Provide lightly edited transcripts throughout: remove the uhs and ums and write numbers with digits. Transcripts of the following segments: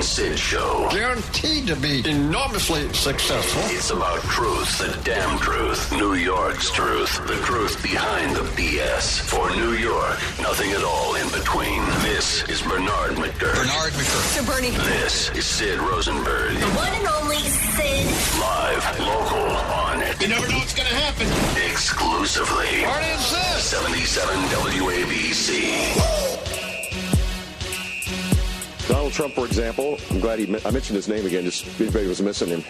Sid Show. Guaranteed to be enormously successful. It's about truth, the damn truth, New York's truth, the truth behind the BS. For New York, nothing at all in between. This is Bernard McGurk. Bernard McGurk. So Bernie. This is Sid Rosenberg. The one and only Sid. Live, local, on it. You never know what's going to happen. Exclusively. Party and Sid. 77 WABC. Donald Trump, for example, I'm glad I mentioned his name again, just everybody was missing him.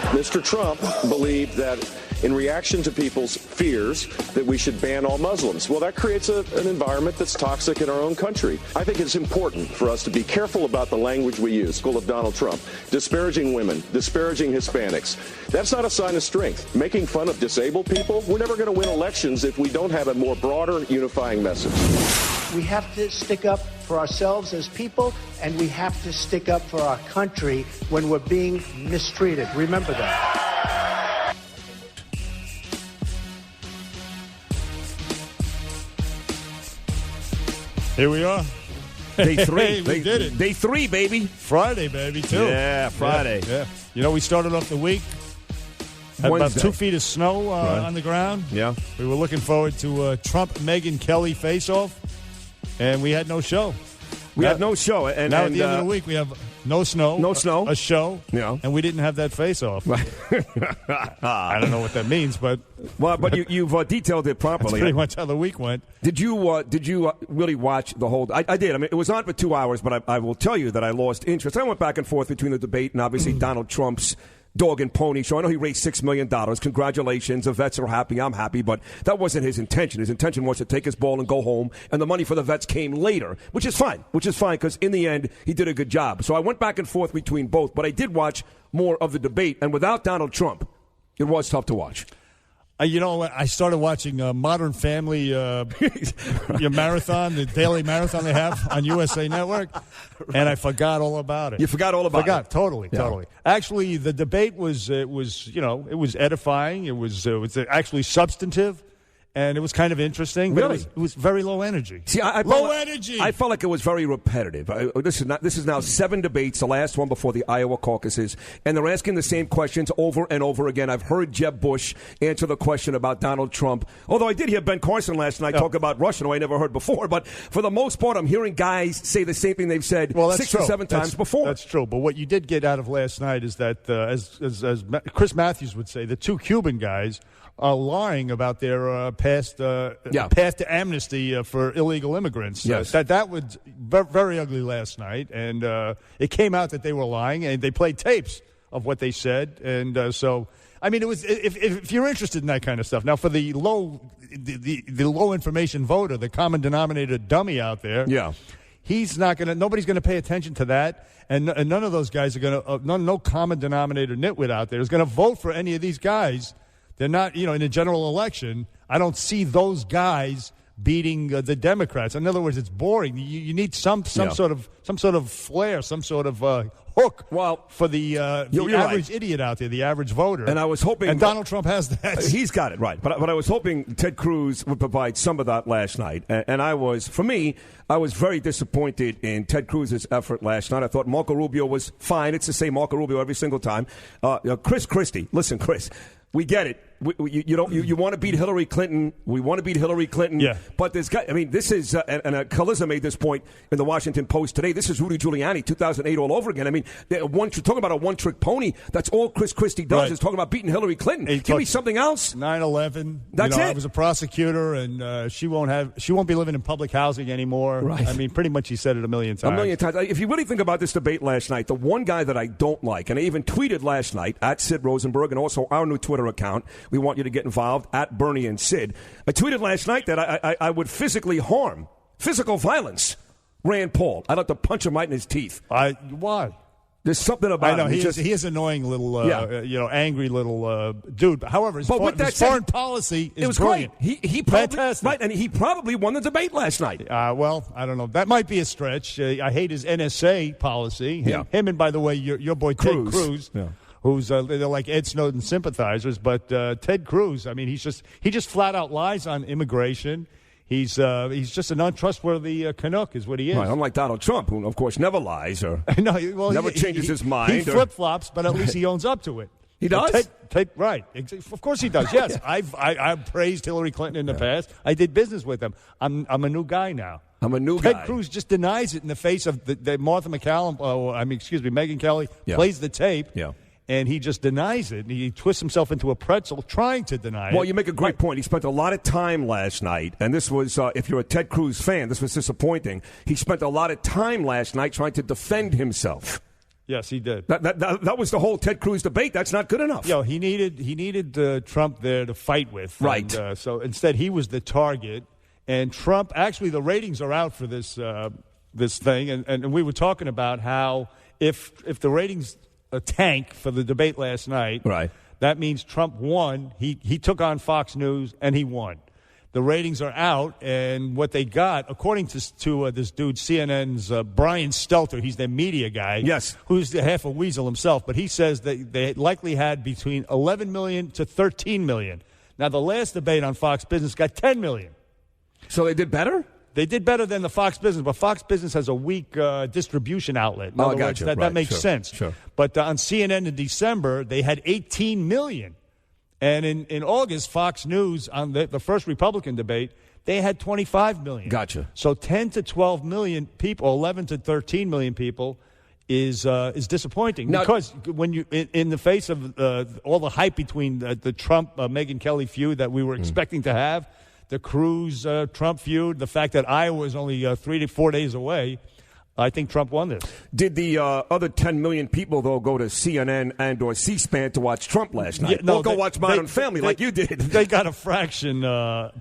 Mr. Trump believed that in reaction to people's fears that we should ban all Muslims. Well, that creates an environment that's toxic in our own country. I think it's important for us to be careful about the language we use. School of Donald Trump, disparaging women, disparaging Hispanics. That's not a sign of strength. Making fun of disabled people, we're never going to win elections if we don't have a more broader unifying message. We have to stick up for ourselves as people, and we have to stick up for our country when we're being mistreated. Remember that. Here we are. Day 3. Hey, we did it. Day 3, baby. Friday, baby, too. Yeah, Friday. Yeah. You know, we started off the week. Had about 2 feet of snow on the ground. Yeah. We were looking forward to Trump-Megyn Kelly face-off, and we had no show. We had no show. And now at the end of the week, we have no snow. No snow. A show. Yeah. And we didn't have that face-off. I don't know what that means, but... Well, but you've detailed it properly. That's pretty much how the week went. Did you really watch the whole... I did. I mean, it was on for 2 hours, but I will tell you that I lost interest. I went back and forth between the debate and obviously Donald Trump's dog and pony show. I know he raised $6 million. Congratulations. The vets are happy. I'm happy. But that wasn't his intention. His intention was to take his ball and go home. And the money for the vets came later, which is fine because in the end, he did a good job. So I went back and forth between both. But I did watch more of the debate. And without Donald Trump, it was tough to watch. You know, I started watching Modern Family your marathon, the daily marathon they have on USA Network, and I forgot all about it. You forgot all about it? Totally. Actually, the debate was edifying. It was actually substantive. And it was kind of interesting. Really? It was very low energy. See, low energy. I felt like it was very repetitive. This is now 7 debates, the last one before the Iowa caucuses, and they're asking the same questions over and over again. I've heard Jeb Bush answer the question about Donald Trump, although I did hear Ben Carson last night talk about Russia, who I never heard before. But for the most part, I'm hearing guys say the same thing they've said 6 or 7 times before. That's true. But what you did get out of last night is that, as Chris Matthews would say, the 2 Cuban guys are lying about their path to amnesty for illegal immigrants. Yes. That was very ugly last night, and it came out that they were lying, and they played tapes of what they said, and so I mean, it was if you're interested in that kind of stuff. Now, for the low information voter, the common denominator dummy out there, he's not going to. Nobody's going to pay attention to that, and none of those guys are going to. No common denominator nitwit out there is going to vote for any of these guys. They're not, in a general election. I don't see those guys beating the Democrats. In other words, it's boring. You need some sort of flair, some sort of hook. Well, for the average idiot out there, the average voter. And I was hoping, and Donald Trump has that. He's got it right. But I was hoping Ted Cruz would provide some of that last night. And I was very disappointed in Ted Cruz's effort last night. I thought Marco Rubio was fine. It's the same Marco Rubio every single time. Chris Christie, listen, Chris. We get it. You want to beat Hillary Clinton. We want to beat Hillary Clinton. Yeah. But this guy, I mean, this is, and Kaliza made this point in the Washington Post today. This is Rudy Giuliani, 2008 all over again. I mean, talking about a one-trick pony. That's all Chris Christie does is talk about beating Hillary Clinton. Give me something else. 9/11. That's it. I was a prosecutor, and she won't be living in public housing anymore. Right. I mean, pretty much he said it a million times. A million times. If you really think about this debate last night, the one guy that I don't like, and I even tweeted last night at Sid Rosenberg and also our new Twitter account, we want you to get involved, at Bernie and Sid. I tweeted last night that I would physically harm, physical violence, Rand Paul. I'd have to punch him right in his teeth. Why? There's something about him. He is annoying little, angry little dude. However, his foreign policy is brilliant. Great. He probably, fantastic. Right, and he probably won the debate last night. Well, I don't know. That might be a stretch. I hate his NSA policy. Him and, by the way, your boy Ted Cruz. Yeah. Who's they're like Ed Snowden sympathizers, but Ted Cruz, I mean, he just flat out lies on immigration. He's just an untrustworthy Canuck, is what he is. Right, unlike Donald Trump, who, of course, never lies or never changes his mind. He flip-flops, but at least he owns up to it. He does? Right. Of course he does, yes. I've praised Hillary Clinton in the past. I did business with him. I'm a new guy now. Ted Cruz just denies it in the face of the Martha McCallum, Megyn Kelly plays the tape. Yeah. And he just denies it. And he twists himself into a pretzel trying to deny it. Well, you make a great point. He spent a lot of time last night, and this was, if you're a Ted Cruz fan, this was disappointing. He spent a lot of time last night trying to defend himself. Yes, he did. That was the whole Ted Cruz debate. That's not good enough. He needed Trump there to fight with. Right. And, so instead, he was the target. And Trump, actually, the ratings are out for this thing. And we were talking about how if the ratings tank for the debate last night, right, that means Trump won. He took on Fox News, and he won. The ratings are out, and what they got, according to this dude, CNN's Brian Stelter, he's their media guy, yes, who's half a weasel himself, but he says that they likely had between 11 million to 13 million. Now, the last debate on Fox Business got 10 million. So they did better? They did better than the Fox Business, but Fox Business has a weak distribution outlet. In other words, that makes sense. Sure. But on CNN in December, they had 18 million. And in August, Fox News, on the first Republican debate, they had 25 million. Gotcha. So 10 to 12 million people, 11 to 13 million people, is disappointing. Now, because when you in the face of all the hype between the Trump Megyn Kelly feud that we were expecting to have, the Cruz-Trump feud, the fact that Iowa is only 3 to 4 days away, I think Trump won this. Did the other 10 million people, though, go to CNN and or C-SPAN to watch Trump last night? Yeah, no, go watch Modern Family like you did. They got a fraction,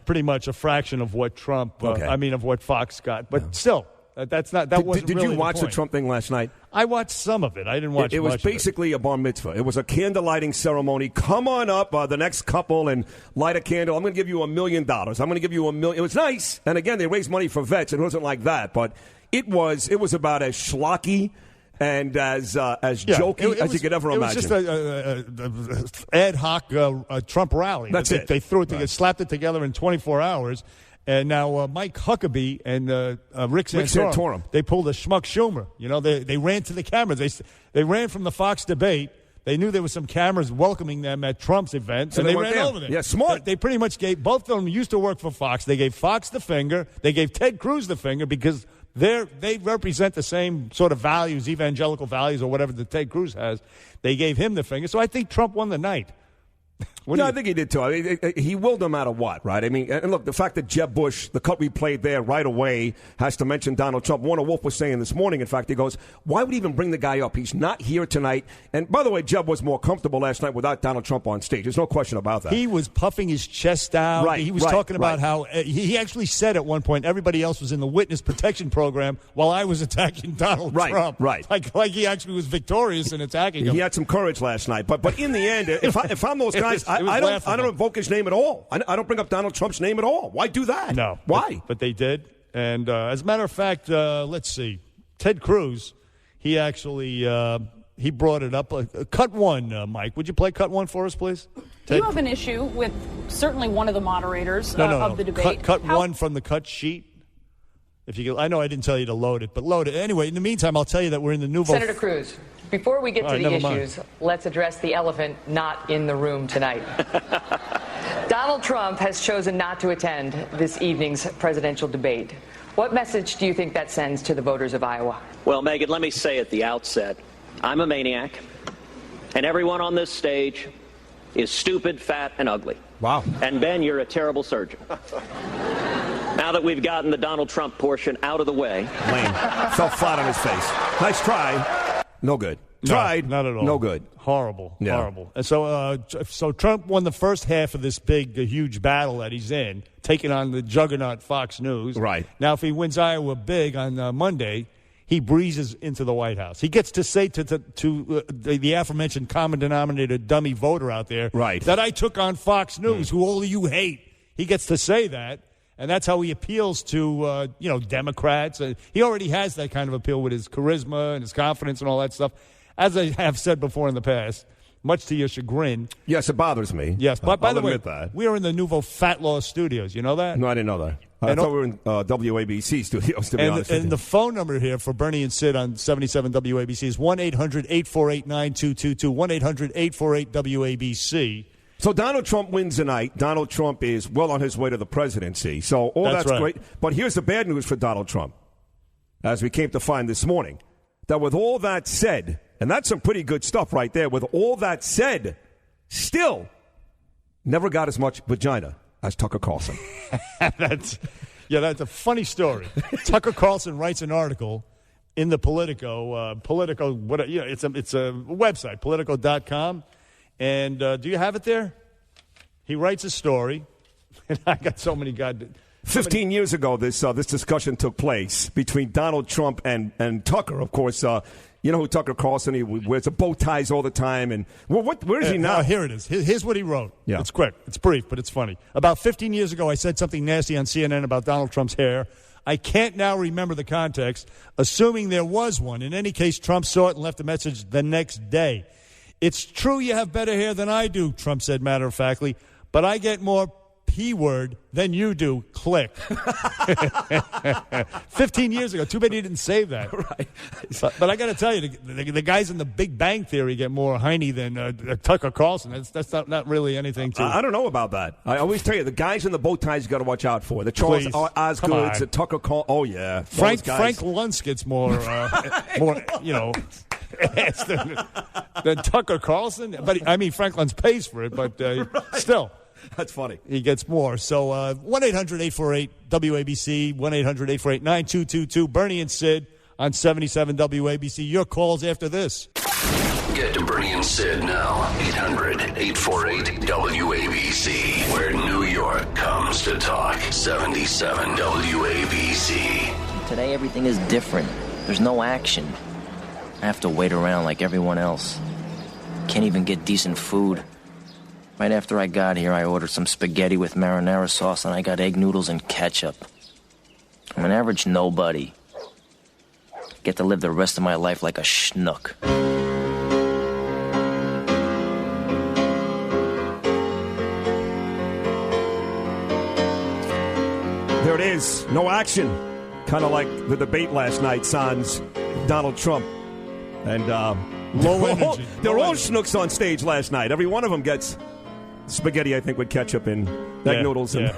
pretty much a fraction of what Trump, of what Fox got. But still, that's not. That wasn't. Did really you watch the Trump thing last night? I watched some of it. I didn't watch. It was basically a bar mitzvah. It was a candle lighting ceremony. Come on up, the next couple, and light a candle. I'm going to give you $1 million. I'm going to give you $1 million. It was nice, and again, they raised money for vets. It wasn't like that, but it was about as schlocky and as jokey as you could ever imagine. It was just a ad hoc Trump rally. That's it. They threw it together, slapped it together in 24 hours. And now Mike Huckabee and Rick Santorum, they pulled a Schmuck Schumer. You know, they ran to the cameras. They ran from the Fox debate. They knew there were some cameras welcoming them at Trump's event, and they ran over there. Yeah, smart. They pretty much gave, both of them used to work for Fox. They gave Fox the finger. They gave Ted Cruz the finger because they represent the same sort of values, evangelical values or whatever that Ted Cruz has. They gave him the finger. So I think Trump won the night. I think he did too. I mean, he will no matter what, right? I mean, and look, the fact that Jeb Bush, the cut we played there right away, has to mention Donald Trump. Warner Wolf was saying this morning, in fact, he goes, why would he even bring the guy up? He's not here tonight. And by the way, Jeb was more comfortable last night without Donald Trump on stage. There's no question about that. He was puffing his chest out. Right, he was talking about how he actually said at one point everybody else was in the witness protection program while I was attacking Donald Trump. Right. Like he actually was victorious in attacking him. He had some courage last night. But in the end, if I'm those guys, I don't invoke his name at all. I don't bring up Donald Trump's name at all. Why do that? No. Why? But they did. And as a matter of fact, let's see. Ted Cruz, he actually he brought it up. Cut one, Mike. Would you play cut one for us, please? You have an issue with certainly one of the moderators of the debate. Cut one from the cut sheet. If you, I know I didn't tell you to load it, but load it. Anyway, in the meantime, I'll tell you that we're in the Nouveau... Senator Cruz, before we get to the issues, let's address the elephant not in the room tonight. Donald Trump has chosen not to attend this evening's presidential debate. What message do you think that sends to the voters of Iowa? Well, Megan, let me say at the outset, I'm a maniac, and everyone on this stage is stupid, fat, and ugly. Wow. And Ben, you're a terrible surgeon. Now that we've gotten the Donald Trump portion out of the way. Lame. Fell flat on his face. Nice try. No good. Tried. Not at all. No good. Horrible. Yeah. Horrible. And so Trump won the first half of this big, huge battle that he's in, taking on the juggernaut Fox News. Right. Now, if he wins Iowa big on Monday, he breezes into the White House. He gets to say to the aforementioned common denominator dummy voter out there that I took on Fox News, who all of you hate. He gets to say that. And that's how he appeals to, Democrats. He already has that kind of appeal with his charisma and his confidence and all that stuff. As I have said before in the past, much to your chagrin. Yes, it bothers me. Yes, but by the way, that. we are in the Nouveau Fat Law Studios. You know that? No, I didn't know that. I thought we were in WABC studios, to be honest with you. And the phone number here for Bernie and Sid on 77 WABC is 1-800-848-9222, 1-800-848-WABC. So Donald Trump wins tonight. Donald Trump is well on his way to the presidency. So that's right. Great. But here's the bad news for Donald Trump, as we came to find this morning, that with all that said, and that's some pretty good stuff right there, with all that said, still never got as much vagina as Tucker Carlson. That's a funny story. Tucker Carlson writes an article in the Politico, it's a website, Politico.com. And do you have it there? He writes a story, and I got so many 15 years ago, this discussion took place between Donald Trump and Tucker. Of course, you know who Tucker Carlson? He wears the bow ties all the time. And where is he now? Here it is. Here's what he wrote. Yeah. It's quick. It's brief, but it's funny. About 15 years ago, I said something nasty on CNN about Donald Trump's hair. I can't now remember the context, assuming there was one. In any case, Trump saw it and left a message the next day. It's true you have better hair than I do, Trump said matter-of-factly, but I get more P-word than you do. Click. 15 years ago. Too bad he didn't save that. Right. But I got to tell you, the guys in the Big Bang Theory get more hiney than Tucker Carlson. That's not really anything to... I don't know about that. I always tell you, the guys in the bow ties you got to watch out for. The Charles Osgood's, the Tucker Carlson. Oh, yeah. Frank Luntz gets more, than Tucker Carlson. But, I mean, Frank Luntz pays for it, but right. Still... That's funny. He gets more. So 1-800-848-WABC, 1-800-848-9222. Bernie and Sid on 77 WABC. Your calls after this. Get to Bernie and Sid now. 800-848-WABC, where New York comes to talk. 77 WABC. Today everything is different. There's no action. I have to wait around like everyone else. Can't even get decent food. Right after I got here, I ordered some spaghetti with marinara sauce, and I got egg noodles and ketchup. I'm an average nobody. Get to live the rest of my life like a schnook. There it is. No action. Kind of like the debate last night, sans Donald Trump. And low energy. They're all schnooks on stage last night. Every one of them gets... spaghetti, I think, with ketchup and egg noodles. And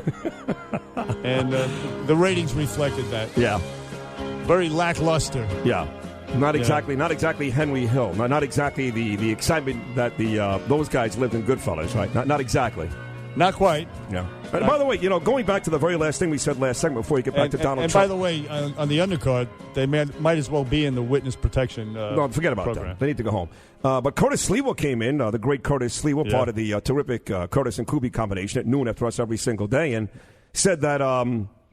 the ratings reflected that. Yeah. Very lackluster. Yeah. Not exactly Henry Hill. Not exactly the excitement that those guys lived in Goodfellas, right? Not exactly. Not quite. Yeah. And by the way, going back to the very last thing we said last segment before you get back to Donald Trump. And by the way, on the undercard, they might as well be in the witness protection no, forget about program. That. They need to go home. But Curtis Sliwa came in, the great Curtis Sliwa, part of the terrific Curtis and Kubi combination at noon after us every single day, and said that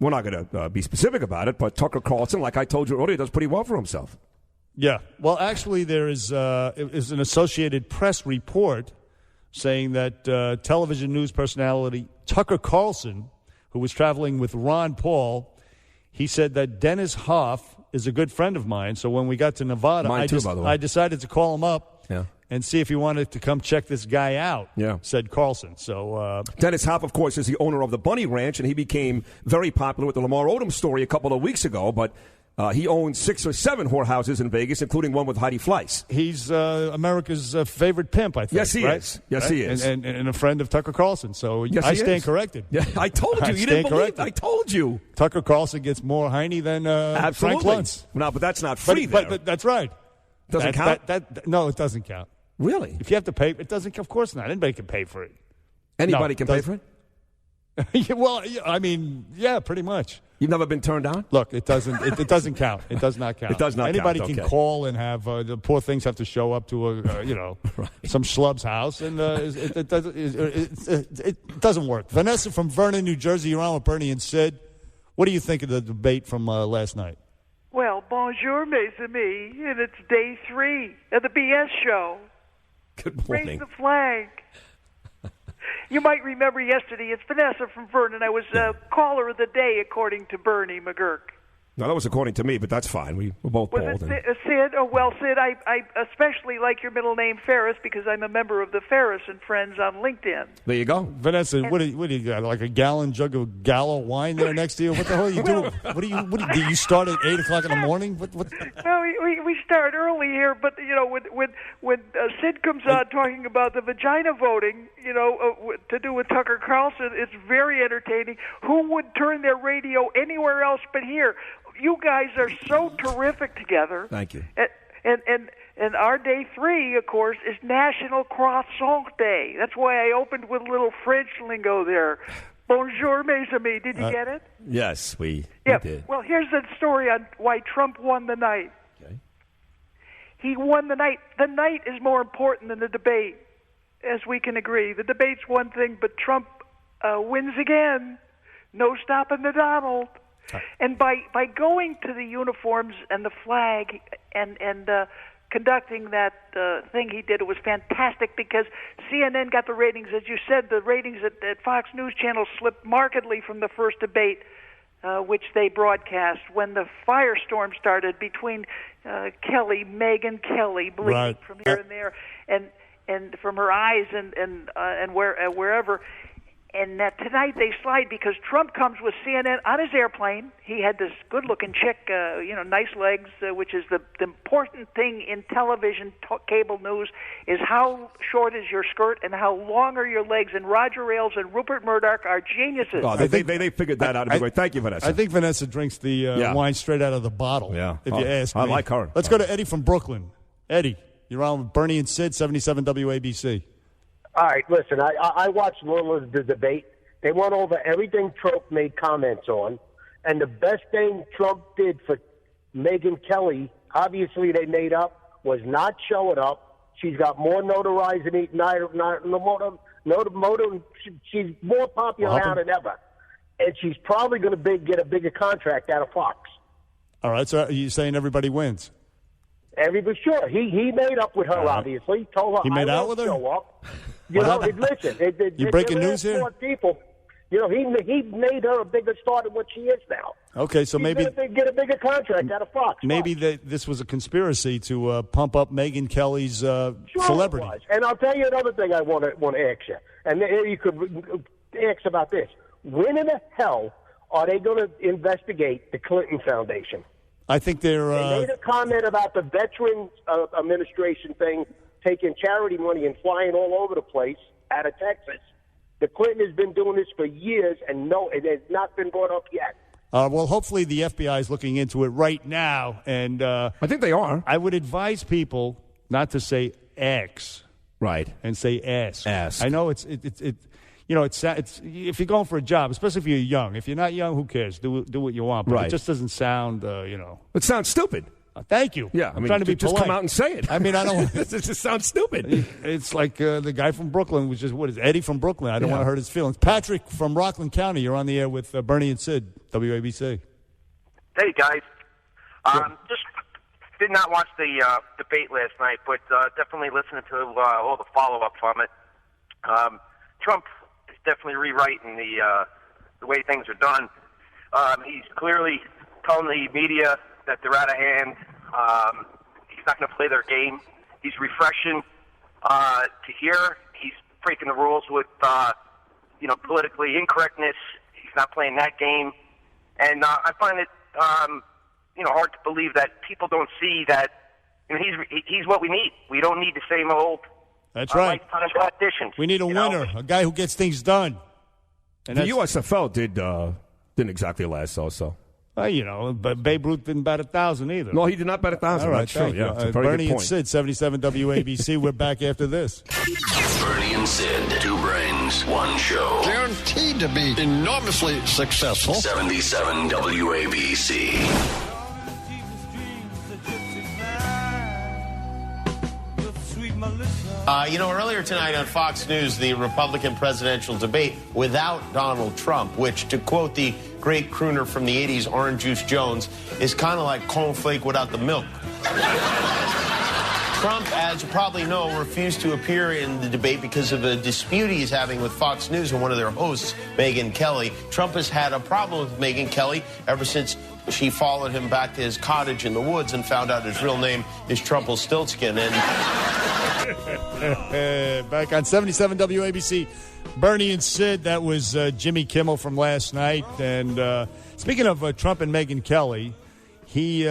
we're not going to be specific about it, but Tucker Carlson, like I told you earlier, does pretty well for himself. Yeah. Well, actually, there is an Associated Press report saying that television news personality Tucker Carlson, who was traveling with Ron Paul, he said that Dennis Hoff is a good friend of mine. So when we got to Nevada, by the way. I decided to call him up and see if he wanted to come check this guy out, said Carlson. So Dennis Hoff, of course, is the owner of the Bunny Ranch, and he became very popular with the Lamar Odom story a couple of weeks ago, but he owns 6 or 7 whorehouses in Vegas, including one with Heidi Fleiss. He's America's favorite pimp, I think. Yes, he is. Yes, he is. And a friend of Tucker Carlson. So I stand corrected. Yeah, I told you. You didn't believe. I told you. Tucker Carlson gets more hiney than Frank Luntz. No, but that's not free but that's right. Doesn't count? No, it doesn't count. Really? If you have to pay, it doesn't. Of course not. Anybody can pay for it. Anybody can pay for it? Well, I mean, yeah, pretty much. You've never been turned down? Look, it doesn't. It doesn't count. It does not count. It does not Anybody count. can call and have the poor things have to show up to some schlub's house, and it doesn't work. Vanessa from Vernon, New Jersey, you're on with Bernie and Sid. What do you think of the debate from last night? Well, bonjour, mes amis, and it's day 3 of the BS show. Good morning. Raise the flag. You might remember yesterday, it's Vanessa from Vernon. I was caller of the day, according to Bernie McGurk. No, that was according to me, but that's fine. We're both was bald. it Sid? Oh, well, Sid, I especially like your middle name Ferris because I'm a member of the Ferris and Friends on LinkedIn. There you go. Vanessa, what do you got? Like a gallon jug of Gallo wine there next to you? What the hell are you doing? Do you start at 8 o'clock in the morning? What? Well, we start early here, but when Sid comes on talking about the vagina voting, to do with Tucker Carlson, it's very entertaining. Who would turn their radio anywhere else but here? You guys are so terrific together. Thank you. And our day 3, of course, is National Croissant Day. That's why I opened with a little French lingo there. Bonjour, mes amis. Did you get it? Yes, we did. Well, here's the story on why Trump won the night. Okay. He won the night. The night is more important than the debate, as we can agree. The debate's one thing, but Trump wins again. No stopping the Donald. And by going to the uniforms and the flag and conducting that thing he did, it was fantastic because CNN got the ratings. As you said, the ratings at Fox News Channel slipped markedly from the first debate, which they broadcast when the firestorm started between Megyn Kelly, bleeding from here and there, and from her eyes and wherever. And tonight they slide because Trump comes with CNN on his airplane. He had this good-looking chick, nice legs, which is the important thing in television, cable news, is how short is your skirt and how long are your legs. And Roger Ailes and Rupert Murdoch are geniuses. Oh, they figured that out. Thank you, Vanessa. I think Vanessa drinks the wine straight out of the bottle, if you ask me. I like her. Let's go to Eddie from Brooklyn. Eddie, you're on with Bernie and Sid, 77 WABC. All right, listen, I watched little of the debate. They went over everything Trump made comments on, and the best thing Trump did for Megyn Kelly, obviously they made up, was not show it up. She's got more notoriety, she's more popular now than ever, and she's probably going to get a bigger contract out of Fox. All right, so are you saying everybody wins? Everybody, sure. He made up with her, obviously. Told her, he made out with her? Show up. Listen. You breaking news here? People, he made her a bigger star than what she is now. Okay, so maybe get a bigger contract out of Fox. Maybe this was a conspiracy to pump up Megyn Kelly's celebrity. It was. And I'll tell you another thing I want to ask you, and you could ask about this: when in the hell are they going to investigate the Clinton Foundation? I think they made a comment about the Veterans Administration thing, taking charity money and flying all over the place out of Texas. The Clinton has been doing this for years, and no, it has not been brought up yet. Well, hopefully the FBI is looking into it right now, and I think they are. I would advise people not to say X, right, and say ask. Ask. I know it's if you're going for a job, especially if you're young. If you're not young, who cares? Do what you want. But it just doesn't sound, It sounds stupid. Thank you. Yeah, I'm trying to be just polite. come out and say it. I mean, I don't. It just sounds stupid. It's like the guy from Brooklyn, which is Eddie from Brooklyn. I don't want to hurt his feelings. Patrick from Rockland County, you're on the air with Bernie and Sid, WABC. Hey guys, just did not watch the debate last night, but definitely listening to all the follow-up from it. Trump is definitely rewriting the way things are done. He's clearly telling the media that they're out of hand. He's not going to play their game. He's refreshing to hear. He's breaking the rules with, politically incorrectness. He's not playing that game. And I find it, hard to believe that people don't see that he's what we need. We don't need the same old That's right. lifetime politicians. We need a winner, a guy who gets things done. And the USFL didn't exactly last also. Well, but Babe Ruth didn't bat 1,000 either. No, he did not bat 1,000. All right, that's true. Yeah, it's a very Bernie good point. and Sid, 77 WABC. We're back after this. Bernie and Sid, two brains, one show. Guaranteed to be enormously successful. 77 WABC. Earlier tonight on Fox News, the Republican presidential debate without Donald Trump, which, to quote the great crooner from the 80s, Orange Juice Jones, is kind of like cornflake without the milk. Trump, as you probably know, refused to appear in the debate because of a dispute he's having with Fox News and one of their hosts, Megyn Kelly. Trump has had a problem with Megyn Kelly ever since she followed him back to his cottage in the woods and found out his real name is Trumpelstiltskin. And back on 77 WABC, Bernie and Sid. That was Jimmy Kimmel from last night. And speaking of Trump and Megyn Kelly, he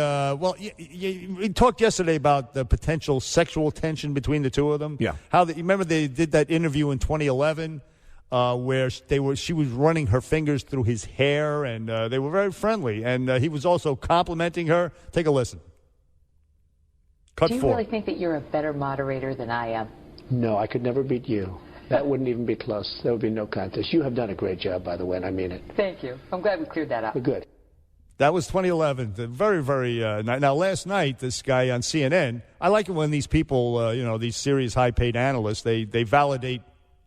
talked yesterday about the potential sexual tension between the two of them. Yeah. You remember they did that interview in 2011 where she was running her fingers through his hair, and they were very friendly. And he was also complimenting her. Take a listen. Cut Do you 4. really think that you're a better moderator than I am? No, I could never beat you. That wouldn't even be close. There would be no contest. You have done a great job, by the way, and I mean it. Thank you. I'm glad we cleared that up. We're good. That was 2011. Very, very now, last night, this guy on CNN, I like it when these people, these serious high-paid analysts, they validate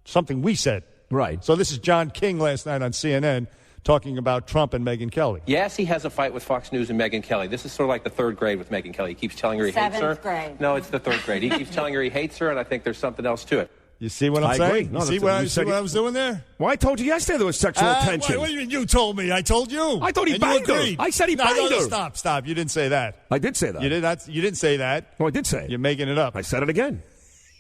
something we said. Right. So this is John King last night on CNN talking about Trump and Megyn Kelly. Yes, he has a fight with Fox News and Megyn Kelly. This is sort of like the third grade with Megyn Kelly. He keeps telling her he hates her. 7th grade. No, it's the third grade. He keeps telling her he hates her, and I think there's something else to it. You see what I'm I saying? agree. No, you see what I was doing there? Well, I told you yesterday there was sexual tension. What do you mean you told me? I told you. I thought he and banged you her. agreed. I said he banged her. Stop. You didn't say that. I did say that. You didn't say that. Oh, I did say it. You're making it up. I said it again.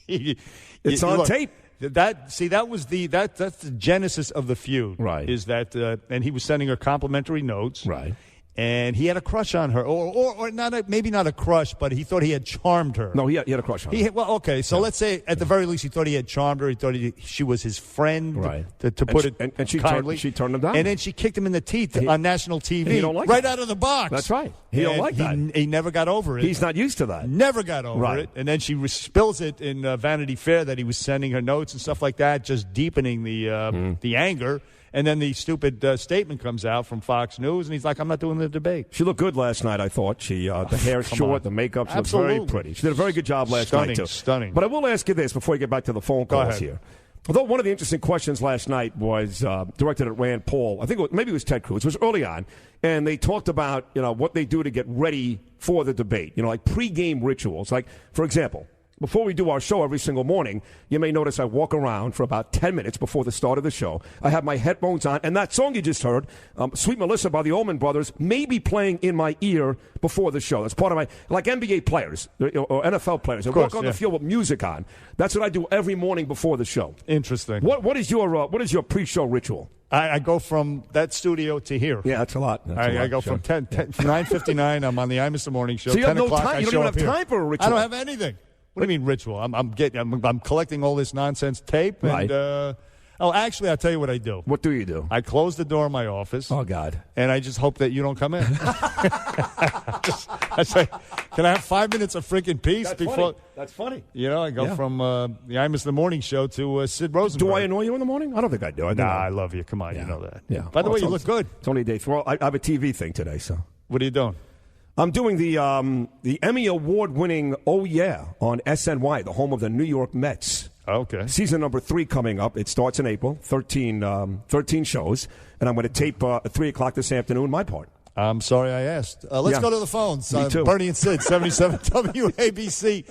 It's on look, tape. That's the genesis of the feud. Right. Is that and he was sending her complimentary notes. Right. And he had a crush on her, or maybe not a crush, but he thought he had charmed her. No, he had a crush on her. Okay, so let's say at the very least he thought he had charmed her. He thought she was his friend, right? To put it and she kindly. She turned him down, and then she kicked him in the teeth on national TV, he don't like right that. out of the box. That's right. He don't like that. He never got over it. He's not used to that. Never got over it. And then she spills it in Vanity Fair that he was sending her notes and stuff like that, just deepening the anger. And then the stupid statement comes out from Fox News, and he's like, I'm not doing the debate. She looked good last night, I thought. She the hair short, the makeup, she looked very pretty. She did a very good job last night, too. Stunning. But I will ask you this before you get back to the phone calls here. Although one of the interesting questions last night was directed at Rand Paul. I think maybe it was Ted Cruz. It was early on. And they talked about, what they do to get ready for the debate. Like pregame rituals. Like, for example, before we do our show every single morning, you may notice I walk around for about 10 minutes before the start of the show. I have my headphones on, and that song you just heard, Sweet Melissa by the Allman Brothers, may be playing in my ear before the show. That's part of like NBA players or NFL players. They walk on the field with music on. That's what I do every morning before the show. Interesting. What is your pre-show ritual? I go from that studio to here. Yeah, that's a lot. I go from 9:59. I'm on the I Miss the Morning Show. So you have 10 no o'clock, time. You don't even have time for a ritual. I don't have anything. What do you mean ritual? I'm collecting all this nonsense tape. And, right. Actually, I'll tell you what I do. What do you do? I close the door of my office. Oh, God. And I just hope that you don't come in. I say, can I have 5 minutes of freaking peace before? Funny. That's funny. I go from the I Miss the Morning Show to Sid Rosenberg. Do I annoy you in the morning? I don't think I do. I love you. Come on, you know that. Yeah. By the way, you look good. It's only day 3. Well, I have a TV thing today, so. What are you doing? I'm doing the Emmy Award-winning Oh Yeah on SNY, the home of the New York Mets. Okay. Season number 3 coming up. It starts in April, 13 shows. And I'm going to tape at 3 o'clock this afternoon, my part. I'm sorry I asked. Let's go to the phones. Me too. Bernie and Sid, 77 WABC.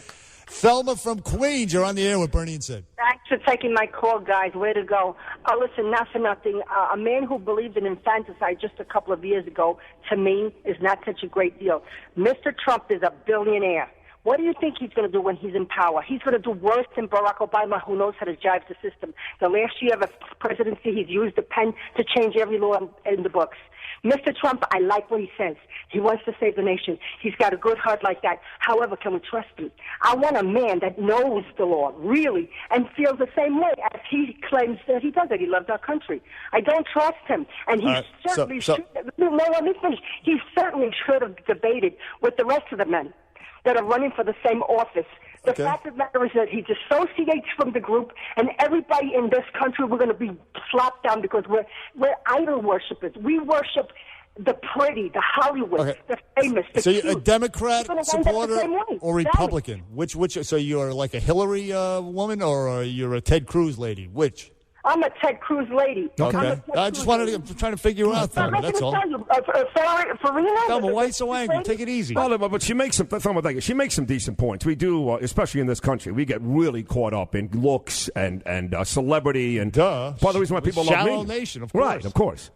Thelma from Queens, you're on the air with Bernie and Sid. Thanks for taking my call, guys. Way to go. Listen, not for nothing. A man who believed in infanticide just a couple of years ago, to me, is not such a great deal. Mr. Trump is a billionaire. What do you think he's going to do when he's in power? He's going to do worse than Barack Obama, who knows how to jive the system. The last year of his presidency, he's used the pen to change every law in the books. Mr. Trump, I like what he says. He wants to save the nation. He's got a good heart like that. However, can we trust him? I want a man that knows the law, really, and feels the same way as he claims that he does, that he loves our country. I don't trust him. And he certainly should. No, let me finish. He certainly should have debated with the rest of the men that are running for the same office. The fact of the matter is that he dissociates from the group, and everybody in this country, we're going to be slapped down because we're idol worshippers. We worship the pretty, the Hollywood, the famous, the cute. So you're a Democrat supporter or Republican? Which? So you're like a Hillary woman or you're a Ted Cruz lady? Which? I'm a Ted Cruz lady. Okay. I just wanted to try to figure you out, Thelma. That's all. Farina? Thelma, why are you so angry? Take it easy. Well, but she makes some decent points. We do, especially in this country, we get really caught up in looks and celebrity and part of the reason why people love me. Shallow nation, of course. Right, of course.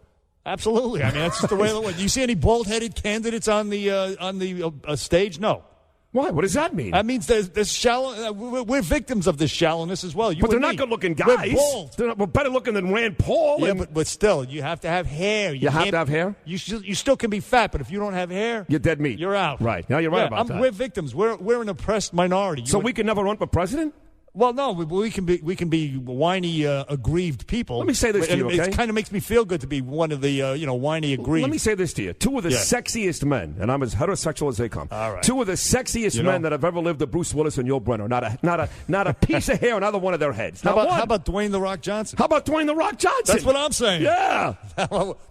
Absolutely. I mean, that's just the way it went. Do you see any bald-headed candidates on the stage? No. Why? What does that mean? That means there's shallow. We're victims of this shallowness as well. But they're not good-looking guys. We're bald. They're better looking than Rand Paul. Yeah, but still, you have to have hair. You have to have hair? You still can be fat, but if you don't have hair, you're dead meat. You're out. Right. Now you're right about that. We're victims. We're an oppressed minority. So we can never run for president? Well, no, we can be whiny, aggrieved people. Let me say this to you, okay? It kind of makes me feel good to be one of the, whiny, aggrieved. Let me say this to you. Two of the sexiest men, and I'm as heterosexual as they come. All right. Two of the sexiest men that have ever lived are Bruce Willis and Yul Brynner. Not a piece of hair on either one of their heads. How about Dwayne The Rock Johnson? How about Dwayne The Rock Johnson? That's what I'm saying. Yeah.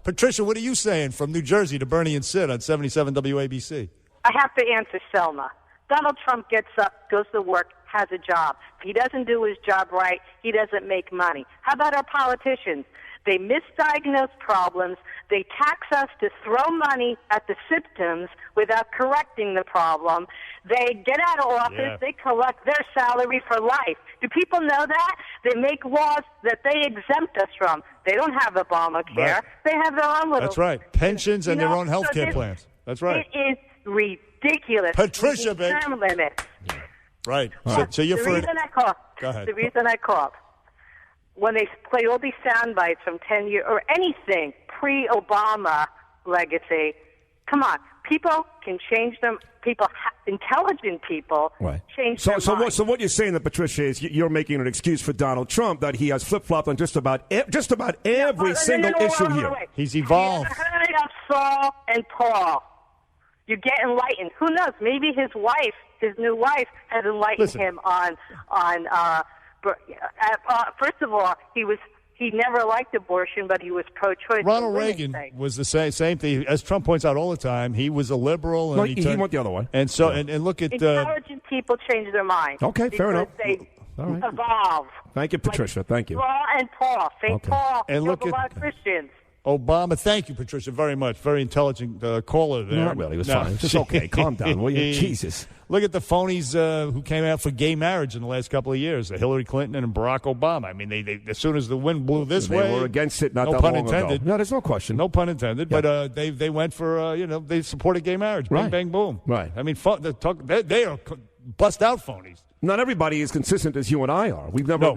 Patricia, what are you saying from New Jersey to Bernie and Sid on 77 WABC? I have to answer Selma. Donald Trump gets up, goes to work, has a job. If he doesn't do his job right, he doesn't make money. How about our politicians? They misdiagnose problems. They tax us to throw money at the symptoms without correcting the problem. They get out of office. They collect their salary for life. Do people know that? They make laws that they exempt us from. They don't have Obamacare. Right. They have their own little... That's right. Pensions and their own health care plans. That's right. It is ridiculous. Patricia, babe. Term limits. Right. Yeah. So you're the for reason I call. Go ahead. The reason I call. When they play all these sound bites from 10 years or anything pre-Obama legacy, come on, people can change them. People, intelligent people, change their minds. So what you're saying, that Patricia, is you're making an excuse for Donald Trump that he has flip-flopped on just about every single issue here. He's evolved. Have you ever heard of Saul and Paul? You get enlightened. Who knows? Maybe his wife, his new wife, has enlightened him on. First of all, he never liked abortion, but he was pro-choice. Ronald Reagan was the same thing. As Trump points out all the time, he was a liberal. And he went the other way. And so, and look at intelligent people change their minds. Okay, fair enough. They evolve. Thank you, Patricia. Thank you. Saul and Paul, St. Paul, and look a lot of Christians. Obama, thank you, Patricia, very much. Very intelligent caller there. Not really. It was fine. It's just okay. Calm down, will you? Jesus. Look at the phonies who came out for gay marriage in the last couple of years, Hillary Clinton and Barack Obama. I mean, they as soon as the wind blew this way. They were against it not no that pun long intended. ago. No, there's no question. No pun intended. Yeah. But they went for, they supported gay marriage. Bang, bang, boom. Right. I mean, they are bust-out phonies. Not everybody is consistent as you and I are. We've never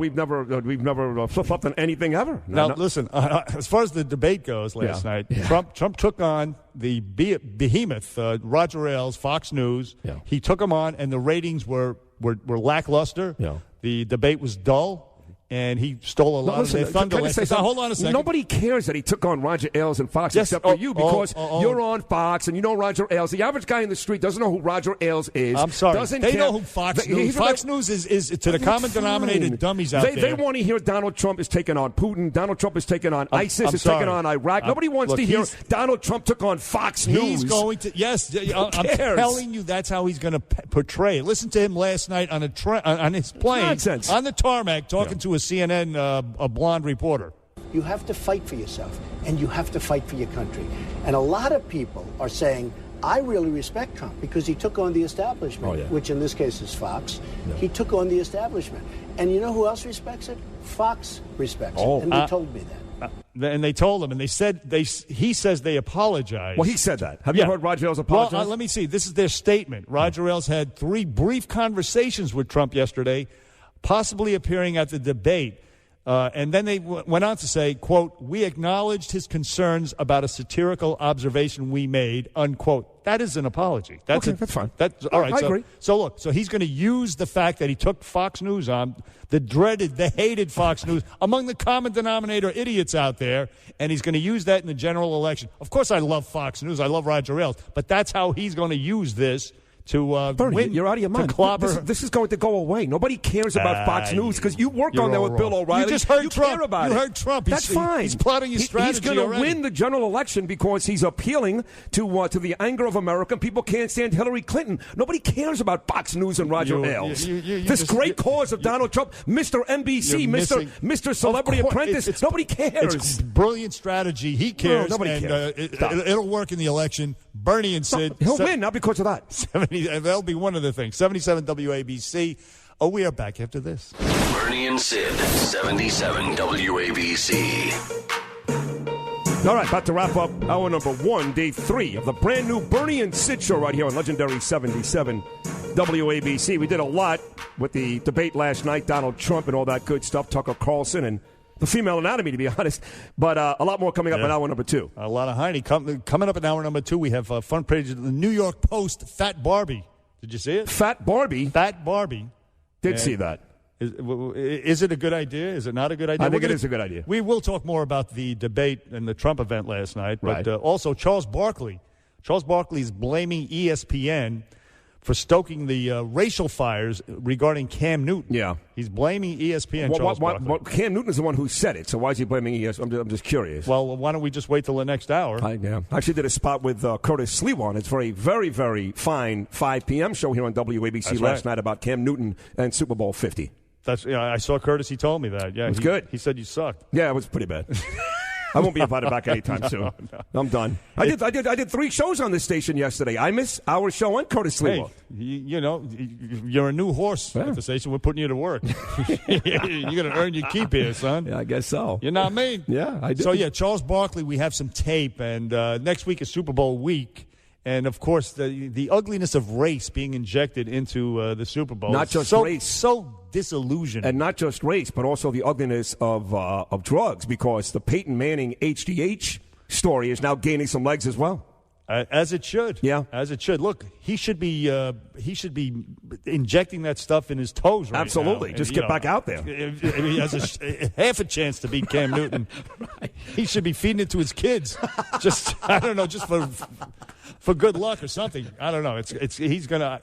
flip-flopped on anything ever. Listen. As far as the debate goes last night, Trump took on the behemoth, Roger Ailes, Fox News. Yeah. He took him on, and the ratings were lackluster. Yeah. The debate was dull. And he stole a lot of their thunder. Hold on a second. Nobody cares that he took on Roger Ailes and Fox except for you because you're on Fox and you know Roger Ailes. The average guy in the street doesn't know who Roger Ailes is. I'm sorry. They know who Fox News is. Fox News is to the common denominator dummies out there. They want to hear Donald Trump is taking on Putin. Donald Trump is taking on ISIS. Is taking on Iraq. Nobody wants to hear Donald Trump took on Fox News. He's going to, yes. I'm telling you that's how he's going to portray it. Listen to him last night on his plane. Nonsense. On the tarmac talking to a CNN a blonde reporter. You have to fight for yourself, and you have to fight for your country. And a lot of people are saying, I really respect Trump because he took on the establishment, which in this case is Fox. Yeah. He took on the establishment. And you know who else respects it? Fox respects it. And they told me that. And they told him, and they said he says they apologized. Well, he said that. Have you heard Roger Ailes apologize? Well, let me see. This is their statement. Roger Ailes had 3 brief conversations with Trump yesterday, possibly appearing at the debate. And then they went on to say, quote, we acknowledged his concerns about a satirical observation we made, unquote. That is an apology. That's fine. All right. I agree. So look, he's going to use the fact that he took Fox News on, the hated Fox News, among the common denominator idiots out there, and he's going to use that in the general election. Of course, I love Fox News. I love Roger Ailes. But that's how he's going to use this to Bernie, win. You're out of your mind. This is going to go away. Nobody cares about Fox News because you worked on that with Bill O'Reilly. You just heard Trump. Care about you heard Trump. That's fine. He's plotting his strategy. He's going to win the general election because he's appealing to the anger of America. People can't stand Hillary Clinton. Nobody cares about Fox News and Roger Ailes. This great cause of Donald Trump, Mr. NBC, Mr. Celebrity Apprentice. Nobody cares. It's a brilliant strategy. He cares. Nobody cares. It'll work in the election. Bernie and Sid. He'll win, not because of that. That'll be one of the things. 77 WABC. Oh, we are back after this. Bernie and Sid, 77 WABC. All right, about to wrap up hour number 1, day 3 of the brand new Bernie and Sid show right here on legendary 77 WABC. We did a lot with the debate last night, Donald Trump and all that good stuff, Tucker Carlson and the female anatomy, to be honest. But a lot more coming up in hour number 2. A lot of Heine. Coming up in hour number 2, we have a front page of the New York Post, Fat Barbie. Did you see it? Fat Barbie? Fat Barbie. Did see that. Is it a good idea? Is it not a good idea? I think it is a good idea. We will talk more about the debate and the Trump event last night. But Right. Also Charles Barkley. Charles Barkley is blaming ESPN for stoking the racial fires regarding Cam Newton. Yeah. He's blaming ESPN, Charles Barkley. Cam Newton is the one who said it, so why is he blaming ESPN? I'm just curious. Well, why don't we just wait till the next hour? I actually did a spot with Curtis Sliwa. It's for a very, very fine 5 p.m. show here on WABC last night about Cam Newton and Super Bowl 50. I saw Curtis. He told me that. Yeah, It was good. He said you sucked. Yeah, it was pretty bad. I won't be invited back anytime soon. No. I'm done. I did 3 shows on this station yesterday. I miss our show and Curtis Sliwa. Hey, you're a new horse at the station. We're putting you to work. You're going to earn your keep here, son. Yeah, I guess so. You're not me. Yeah, I did. So, Charles Barkley, we have some tape, and next week is Super Bowl week. And, of course, the ugliness of race being injected into the Super Bowl. Not just race. So disillusioned. And not just race, but also the ugliness of drugs, because the Peyton Manning HGH story is now gaining some legs as well. As it should. Yeah. As it should. Look, he should be injecting that stuff in his toes right Absolutely. now. Just get back out there. He has half a chance to beat Cam Newton. Right. He should be feeding it to his kids. Just for good luck or something. I don't know. He's gonna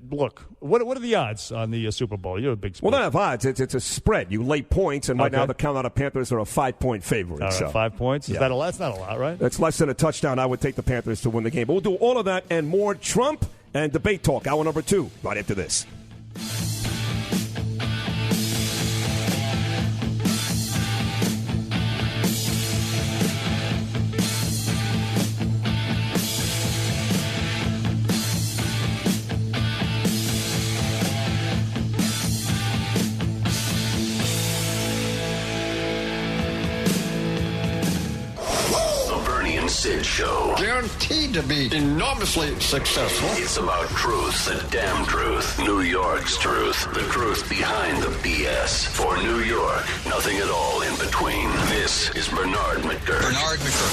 look. What are the odds on the Super Bowl? You're a big sports. Well, not have odds. It's a spread. You lay points, and right now the Carolina Panthers are a 5-point favorite. All right, so. 5 points. Yeah. That's not a lot, right? That's less than a touchdown. I would take the Panthers to win the game. But we'll do all of that and more Trump and debate talk. Hour number 2, right after this. Sid Show. Guaranteed to be enormously successful. It's about truth, the damn truth, New York's truth, the truth behind the BS. For New York, nothing at all in between. This is Bernard McGurk.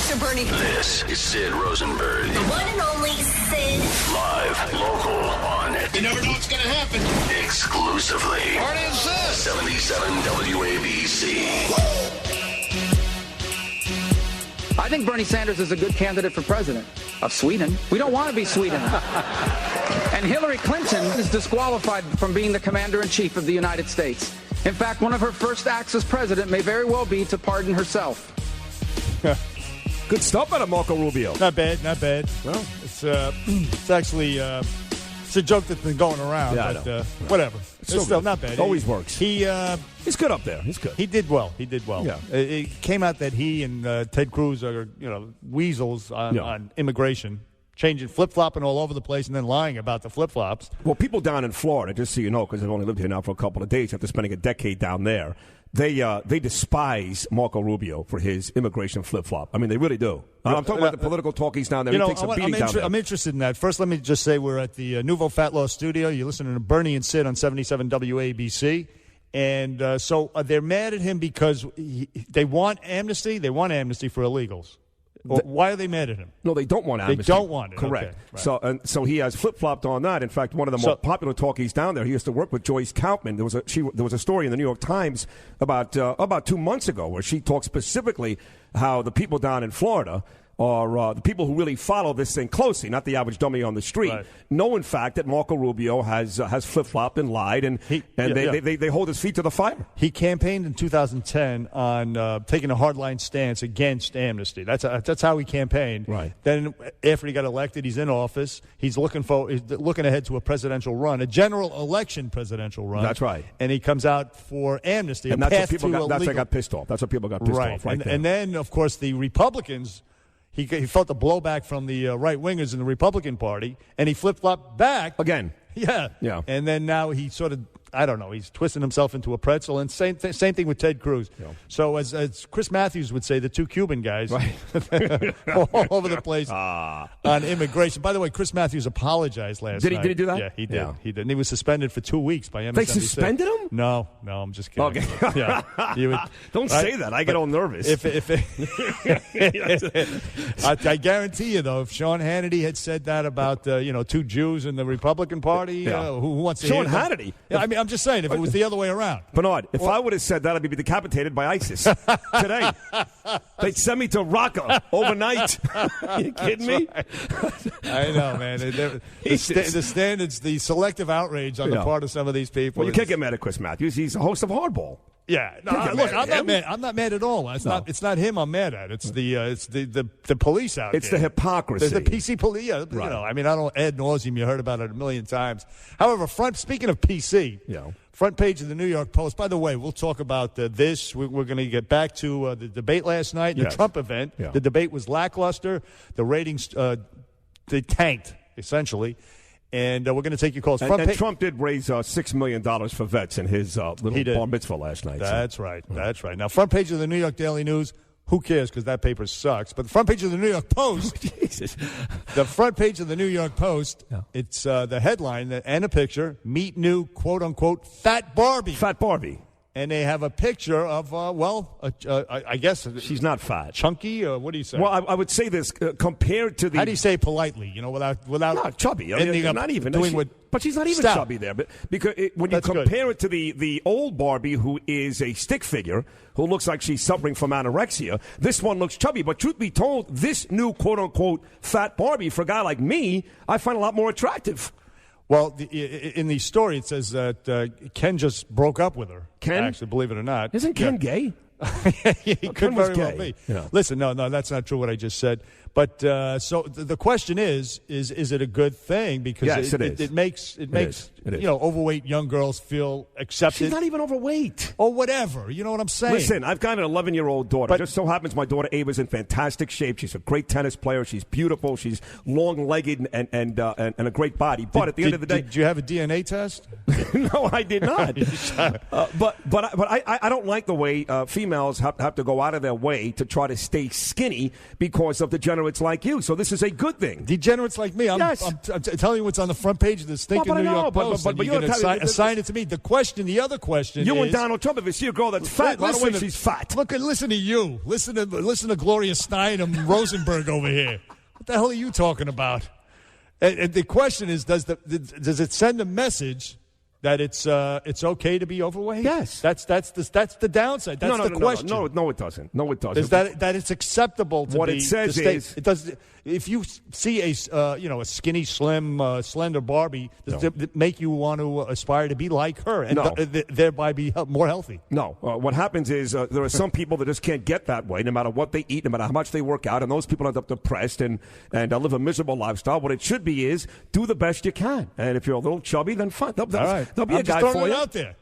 So Bernie. This is Sid Rosenberg. The one and only Sid. Live, local, on it. You never know what's going to happen. Exclusively. What is this? 77 WABC. I think Bernie Sanders is a good candidate for president of Sweden. We don't want to be Sweden. And Hillary Clinton is disqualified from being the commander-in-chief of the United States. In fact, one of her first acts as president may very well be to pardon herself. Good stuff out of Marco Rubio. Not bad, not bad. Well, it's actually it's a joke that's been going around, but whatever. It's still not bad. Always works. He's good up there. He's good. He did well. Yeah. It came out that he and Ted Cruz are, weasels on immigration, changing, flip-flopping all over the place and then lying about the flip-flops. Well, people down in Florida, just so you know, because I've only lived here now for a couple of days after spending a decade down there, they despise Marco Rubio for his immigration flip-flop. I mean, they really do. I'm talking about the political talkies down there. He takes a beating down there. I'm interested in that. First, let me just say we're at the Nouveau Fat Loss Studio. You're listening to Bernie and Sid on 77 WABC. And so they're mad at him because they want amnesty. They want amnesty for illegals. Why are they mad at him? No, they don't want amnesty. They don't want it. Correct. Okay, right. So he has flip-flopped on that. In fact, one of the more popular talkies down there, he used to work with Joyce Kaufman. There was a story in the New York Times about 2 months ago where she talked specifically how the people down in Florida are the people who really follow this thing closely, not the average dummy on the street, know, in fact, that Marco Rubio has flip-flopped and lied, and they hold his feet to the fire. He campaigned in 2010 on taking a hardline stance against amnesty. That's how he campaigned. Right. Then after he got elected, he's in office. He's looking ahead to a presidential run, a general election presidential run. That's right. And he comes out for amnesty. And that's what people got pissed off. That's what people got pissed off. Right. And then, of course, the Republicans. He felt the blowback from the right-wingers in the Republican Party, and he flip-flopped back. Again. Yeah. And then now he sort of I don't know. He's twisting himself into a pretzel, and same thing with Ted Cruz. Yeah. So as Chris Matthews would say, the two Cuban guys all over the place on immigration. By the way, Chris Matthews apologized last night. Did he do that? Yeah, he did. Yeah. He did. And he was suspended for 2 weeks by MSNBC. They suspended him? No, I'm just kidding. Okay. Yeah. Don't say that. I get all nervous. I guarantee you, though, if Sean Hannity had said that about two Jews in the Republican Party, who wants to Sean hear Hannity? Yeah, I mean, I'm just saying, if it was the other way around. Bernard, if I would have said that, I'd be decapitated by ISIS today. They'd send me to Raqqa overnight. You kidding me? Right. I know, man. The standards, the selective outrage on the part of some of these people. Well, you can't get mad at Chris Matthews. He's the host of Hardball. Yeah, no, look, I'm not mad. I'm not mad at all. It's not him I'm mad at. It's the police out there. It's the hypocrisy. The PC police. Yeah, right. I mean, I don't ad nauseum. You heard about it a million times. However, speaking of PC, front page of the New York Post. By the way, we'll talk about this. We're going to get back to the debate last night, the Trump event. Yeah. The debate was lackluster. The ratings they tanked essentially. And we're going to take your calls. And Trump did raise $6 million for vets in his little bar mitzvah last night. That's right. That's right. Now, front page of the New York Daily News. Who cares? Because that paper sucks. But the front page of the New York Post. Jesus. The front page of the New York Post. Yeah. It's the headline and a picture. Meet new quote unquote fat Barbie. Fat Barbie. And they have a picture of, I guess. She's not fat. Chunky, or what do you say? Well, I would say this, compared to the... How do you say politely, without... Not chubby. Not even. But she's not even stout. Chubby there. But because when you compare it to the old Barbie, who is a stick figure, who looks like she's suffering from anorexia, this one looks chubby. But truth be told, this new quote-unquote fat Barbie, for a guy like me, I find a lot more attractive. Well, in the story, it says that Ken just broke up with her. Ken? Actually, believe it or not. Isn't Ken gay? He could very well be. Yeah. Listen, no, that's not true what I just said. But so the question is it a good thing? Because yes, it makes overweight young girls feel accepted. She's not even overweight. Or whatever. You know what I'm saying? Listen, I've got an 11-year-old daughter. But just so happens my daughter Ava's in fantastic shape. She's a great tennis player. She's beautiful. She's long-legged and a great body. But at the end of the day... Did you have a DNA test? No, I did not. But I don't like the way females have to go out of their way to try to stay skinny because of degenerates like you. So this is a good thing. Degenerates like me. I'm telling you what's on the front page of the stinking New York Post. But you're going to assign it to me. The other question you is... and Donald Trump, if you see a girl that's fat, by the way, she's fat. Listen to you. Listen to Gloria Steinem Rosenberg over here. What the hell are you talking about? And the question is, does it send a message that it's okay to be overweight? Yes. That's the downside. That's the question. No, it doesn't. No, it doesn't. Is that it's acceptable to what be... What it says is... It does... If you see a skinny, slim, slender Barbie, does it make you want to aspire to be like her and thereby be more healthy? No. What happens is there are some people that just can't get that way, no matter what they eat, no matter how much they work out, and those people end up depressed and live a miserable lifestyle. What it should be is do the best you can, and if you're a little chubby, then fine. There'll be a guy for you out there.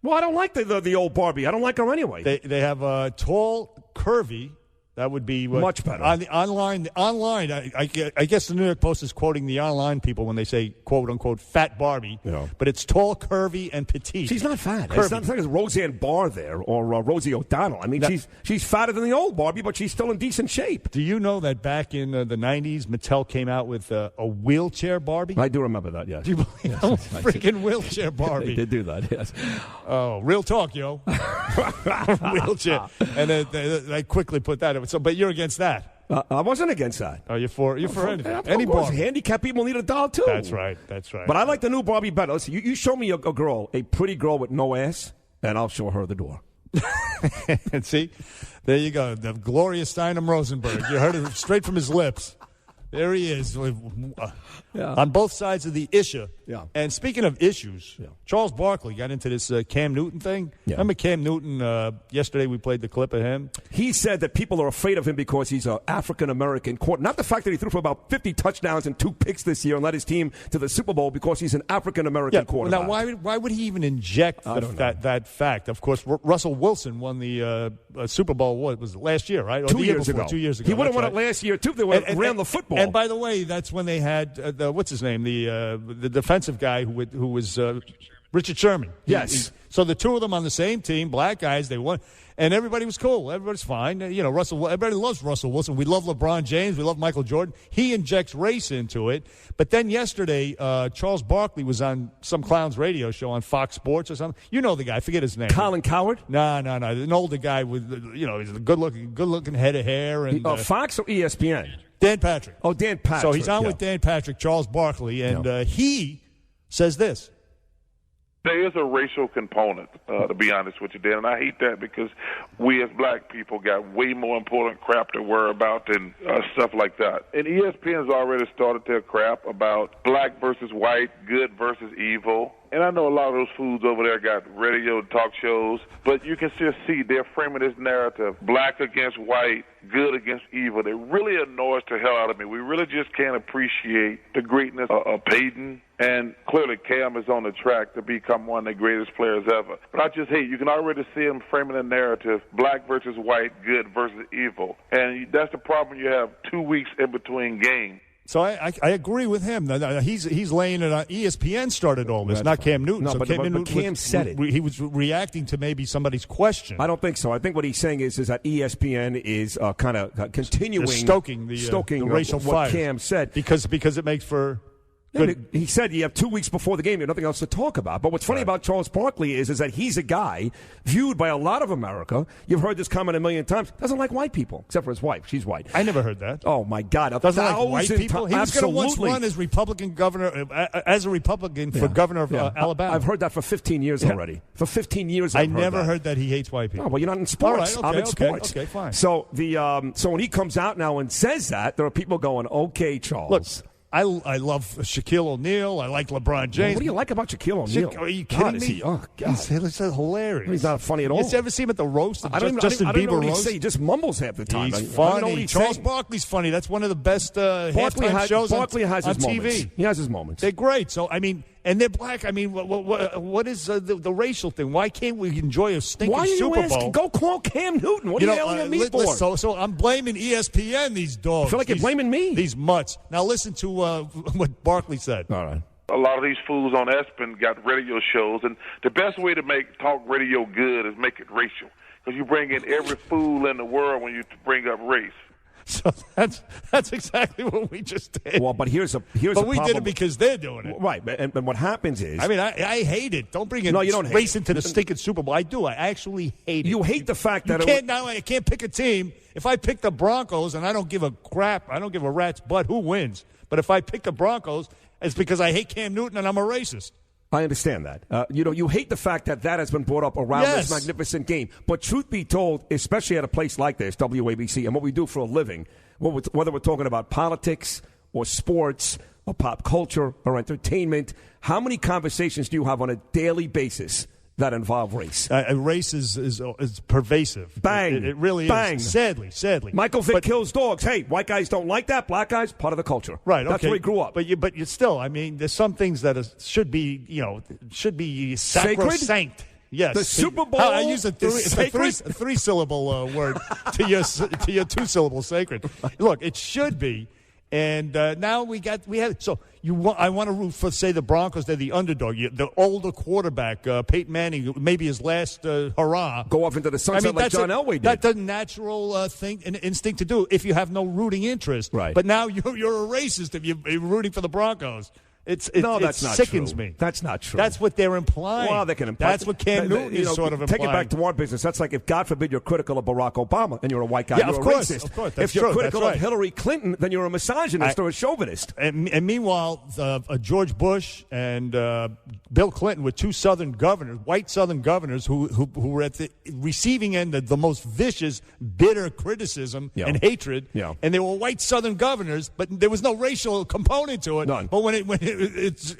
Well, I don't like the old Barbie. I don't like her anyway. They have a tall, curvy. That would be much better. On the online, I guess the New York Post is quoting the online people when they say "quote unquote" fat Barbie. Yeah. But it's tall, curvy, and petite. She's not fat. It's not like Roseanne Barr there or Rosie O'Donnell. I mean, she's fatter than the old Barbie, but she's still in decent shape. Do you know that back in the 90s, Mattel came out with a wheelchair Barbie? I do remember that. Yes. Do you believe freaking wheelchair Barbie? They did do that. Yes. Oh, real talk, yo. Wheelchair, and they quickly put that. So, but you're against that. I wasn't against that. Oh, you're for anything. Any Barbie. Handicapped people need a doll, too. That's right. But I like the new Barbie better. Listen, you show me a girl, a pretty girl with no ass, and I'll show her the door. And see, there you go. The Gloria Steinem Rosenberg. You heard it straight from his lips. There he is, on both sides of the issue. Yeah. And speaking of issues, Charles Barkley got into this Cam Newton thing. Yeah. Remember Cam Newton, yesterday we played the clip of him. He said that people are afraid of him because he's an African-American quarterback. Not the fact that he threw for about 50 touchdowns and 2 picks this year and led his team to the Super Bowl because he's an African-American quarterback. Now, why would he even inject that fact? Of course, Russell Wilson won the Super Bowl, what was it, last year, right? Or 2 years ago. 2 years ago. He would have won it last year, too. They ran the football. And by the way, that's when they had what's his name, the defensive guy who was Richard Sherman. Yes. So the two of them on the same team, black guys, they won. And everybody was cool. Everybody's fine. Everybody loves Russell Wilson. We love LeBron James. We love Michael Jordan. He injects race into it. But then yesterday, Charles Barkley was on some clown's radio show on Fox Sports or something. You know the guy. I forget his name. Colin Cowherd? No. An older guy with, he's a good-looking head of hair. And Fox or ESPN? Dan Patrick. Oh, Dan Patrick. So he's on with Dan Patrick, Charles Barkley, and he says this. There is a racial component, to be honest with you, Dan, and I hate that because we as black people got way more important crap to worry about than stuff like that. And ESPN's already started their crap about black versus white, good versus evil. And I know a lot of those fools over there got radio talk shows, but you can still see they're framing this narrative, black against white, good against evil. It really annoys the hell out of me. We really just can't appreciate the greatness of Peyton. And clearly Cam is on the track to become one of the greatest players ever. But I just hate, you can already see him framing the narrative, black versus white, good versus evil. And that's the problem. You have 2 weeks in between games. So I agree with him. He's laying it on. ESPN started all this, not Cam Newton. No, so but Cam said it. He was reacting to maybe somebody's question. I don't think so. I think what he's saying is that ESPN is kind of continuing stoking the racial what fire. Cam said because it makes for. Yeah, he said you have 2 weeks before the game, you have nothing else to talk about. But what's funny about Charles Barkley is that he's a guy viewed by a lot of America. You've heard this comment a million times. Doesn't like white people, except for his wife. She's white. I never heard that. Oh my God! Doesn't like white people. He was going to once Absolutely. run as Republican governor, as a Republican for governor of Alabama. I've heard that for 15 years already. For 15 years, I've never heard that he hates white people. Oh, well, you're not in sports. All right, okay, I'm in sports. Okay, fine. So so when he comes out now and says that, there are people going, "Okay, Charles." Look, I love Shaquille O'Neal. I like LeBron James. What do you like about Shaquille O'Neal? Are you kidding me? Oh, God. He's hilarious. He's not funny at all. You ever see him at the roast? I don't Justin know Bieber what roast? He just mumbles half the time. He's funny. Charles Barkley's funny. That's one of the best halftime shows on TV. Moments. He has his moments. They're great. So, I mean, and they're black. I mean, what is the racial thing? Why can't we enjoy a stinking Super Bowl? Go call Cam Newton. What are you yelling at me for? So I'm blaming ESPN, these dogs. I feel like you're blaming me. These mutts. Now listen to what Barkley said. All right. A lot of these fools on ESPN got radio shows, and the best way to make talk radio good is make it racial. Because you bring in every fool in the world when you bring up race. So that's exactly what we just did. Well, but here's a we problem. did it because they're doing it. Right, and what happens is... I mean, I hate it. Don't bring in you don't race into the stinking Super Bowl. I do. I actually hate it. You hate the fact that... I can't pick a team. If I pick the Broncos, and I don't give a crap, I don't give a rat's butt who wins. But if I pick the Broncos, it's because I hate Cam Newton and I'm a racist. I understand that. You hate the fact that has been brought up around this magnificent game. But truth be told, especially at a place like this, WABC, and what we do for a living, whether we're talking about politics or sports or pop culture or entertainment, how many conversations do you have on a daily basis that involve race? Race is pervasive. Bang. It really Bang. is. Sadly. Michael Vick kills dogs. Hey, white guys don't like that. Black guys, part of the culture. Right. That's where he grew up. But you still, I mean, there's some things that should be sacrosanct. Yes, the Super Bowl. I use a three-syllable word to your two-syllable sacred. Look, it should be. And now we have. So I want to root for, say, the Broncos. They're the underdog. The older quarterback, Peyton Manning, maybe his last hurrah. Go off into the sunset like John Elway did. That's a natural thing, an instinct to do if you have no rooting interest. Right. But now you're a racist if you're rooting for the Broncos. That's not sickens true. me. That's not true. That's what they're implying. Well, they can imply. That's what Cam Newton is sort of implying. Take it back to our business. That's like if, God forbid, you're critical of Barack Obama and you're a white guy, Yeah, you're of a course, racist. of course. If you're critical of Hillary Clinton, then you're a misogynist or a chauvinist. And meanwhile, George Bush and Bill Clinton were two Southern governors, white Southern governors, who were at the receiving end of the most vicious, bitter criticism and hatred. Yeah. And they were white Southern governors, but there was no racial component to it. None. But when it's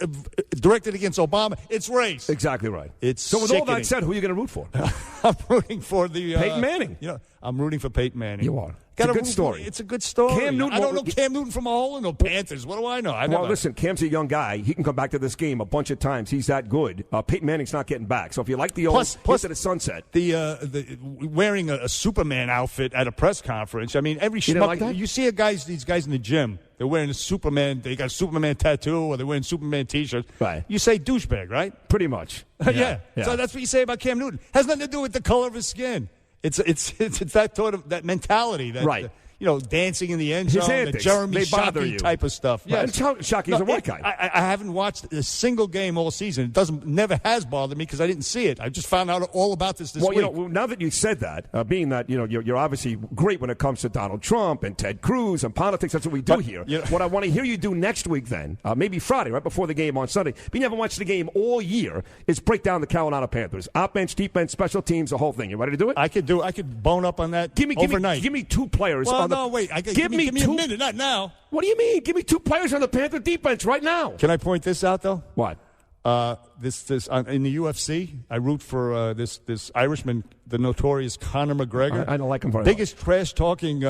directed against Obama, it's race. Exactly right. It's with sickening. all that said, who are you going to root for? I'm rooting for the Peyton Manning. I'm rooting for Peyton Manning. You are. It's a good story. It's a good story. Cam Newton, I don't know Cam Newton from a hole in the Panthers. What do I know? Listen, Cam's a young guy. He can come back to this game a bunch of times. He's that good. Peyton Manning's not getting back. So if you like the old, plus to the sunset. The wearing a Superman outfit at a press conference. I mean, every schmuck. Like that? You see these guys in the gym. They're wearing a Superman. They got a Superman tattoo, or they're wearing Superman T-shirts. Right. You say douchebag, right? Pretty much. Yeah. So that's what you say about Cam Newton. Has nothing to do with the color of his skin. It's that sort of that mentality that right. Dancing in the end zone, the Jeremy Shockey type of stuff. Right. Yes. Shockey's a white guy. I haven't watched a single game all season. It never has bothered me because I didn't see it. I just found out all about this week. Now that you said that, being that you're obviously great when it comes to Donald Trump and Ted Cruz and politics, that's what we do here. What I want to hear you do next week, then maybe Friday, right before the game on Sunday, but you haven't watched the game all year, is break down the Carolina Panthers, offense, defense, special teams, the whole thing. You ready to do it? I could bone up on that. overnight. Give me two players. Well, no, wait. Give me a minute, not now. What do you mean? Give me two players on the Panther defense right now. Can I point this out, though? What? This in the UFC, I root for this Irishman, the notorious Conor McGregor. I don't like him very biggest trash-talking,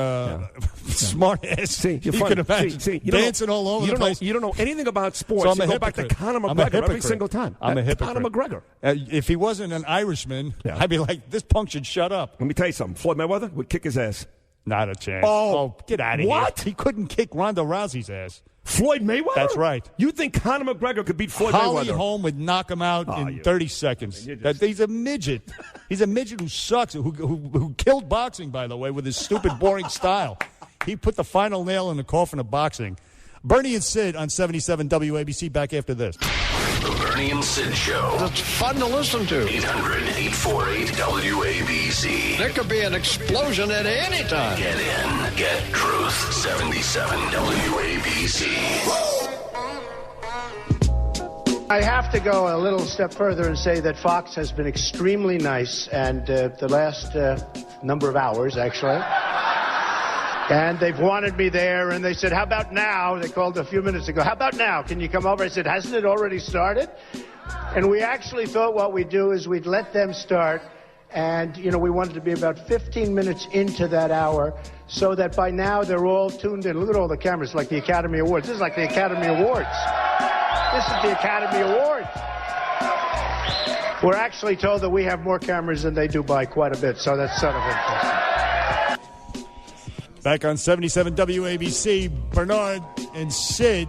smart ass. See, you're you can imagine. You dancing all over the place. You don't know anything about sports. So I'm you a go hypocrite. back to Conor McGregor every single time. I'm a hypocrite. Conor McGregor. If he wasn't an Irishman, I'd be like, this punk should shut up. Let me tell you something. Floyd Mayweather would kick his ass. Not a chance. Oh, get out of here. What? He couldn't kick Ronda Rousey's ass. Floyd Mayweather? That's right. You think Conor McGregor could beat Floyd Holly Mayweather? Holm would knock him out in 30 seconds. He's a midget. He's a midget who sucks, who killed boxing, by the way, with his stupid, boring style. He put the final nail in the coffin of boxing. Bernie and Sid on 77 WABC, back after this. The Bernie and Sid Show. It's fun to listen to. 800-848-WABC. There could be an explosion at any time. Get in. Get Truth. 77 WABC. I have to go a little step further and say that Fox has been extremely nice, and the last number of hours, actually. And they've wanted me there, and they said, how about now? They called a few minutes ago. How about now? Can you come over? I said, hasn't it already started? And we actually thought what we'd do is we'd let them start, and, we wanted to be about 15 minutes into that hour so that by now they're all tuned in. Look at all the cameras, like the Academy Awards. This is like the Academy Awards. This is the Academy Awards. We're actually told that we have more cameras than they do by quite a bit, so that's sort of interesting. Back on 77 WABC, Bernard and Sid.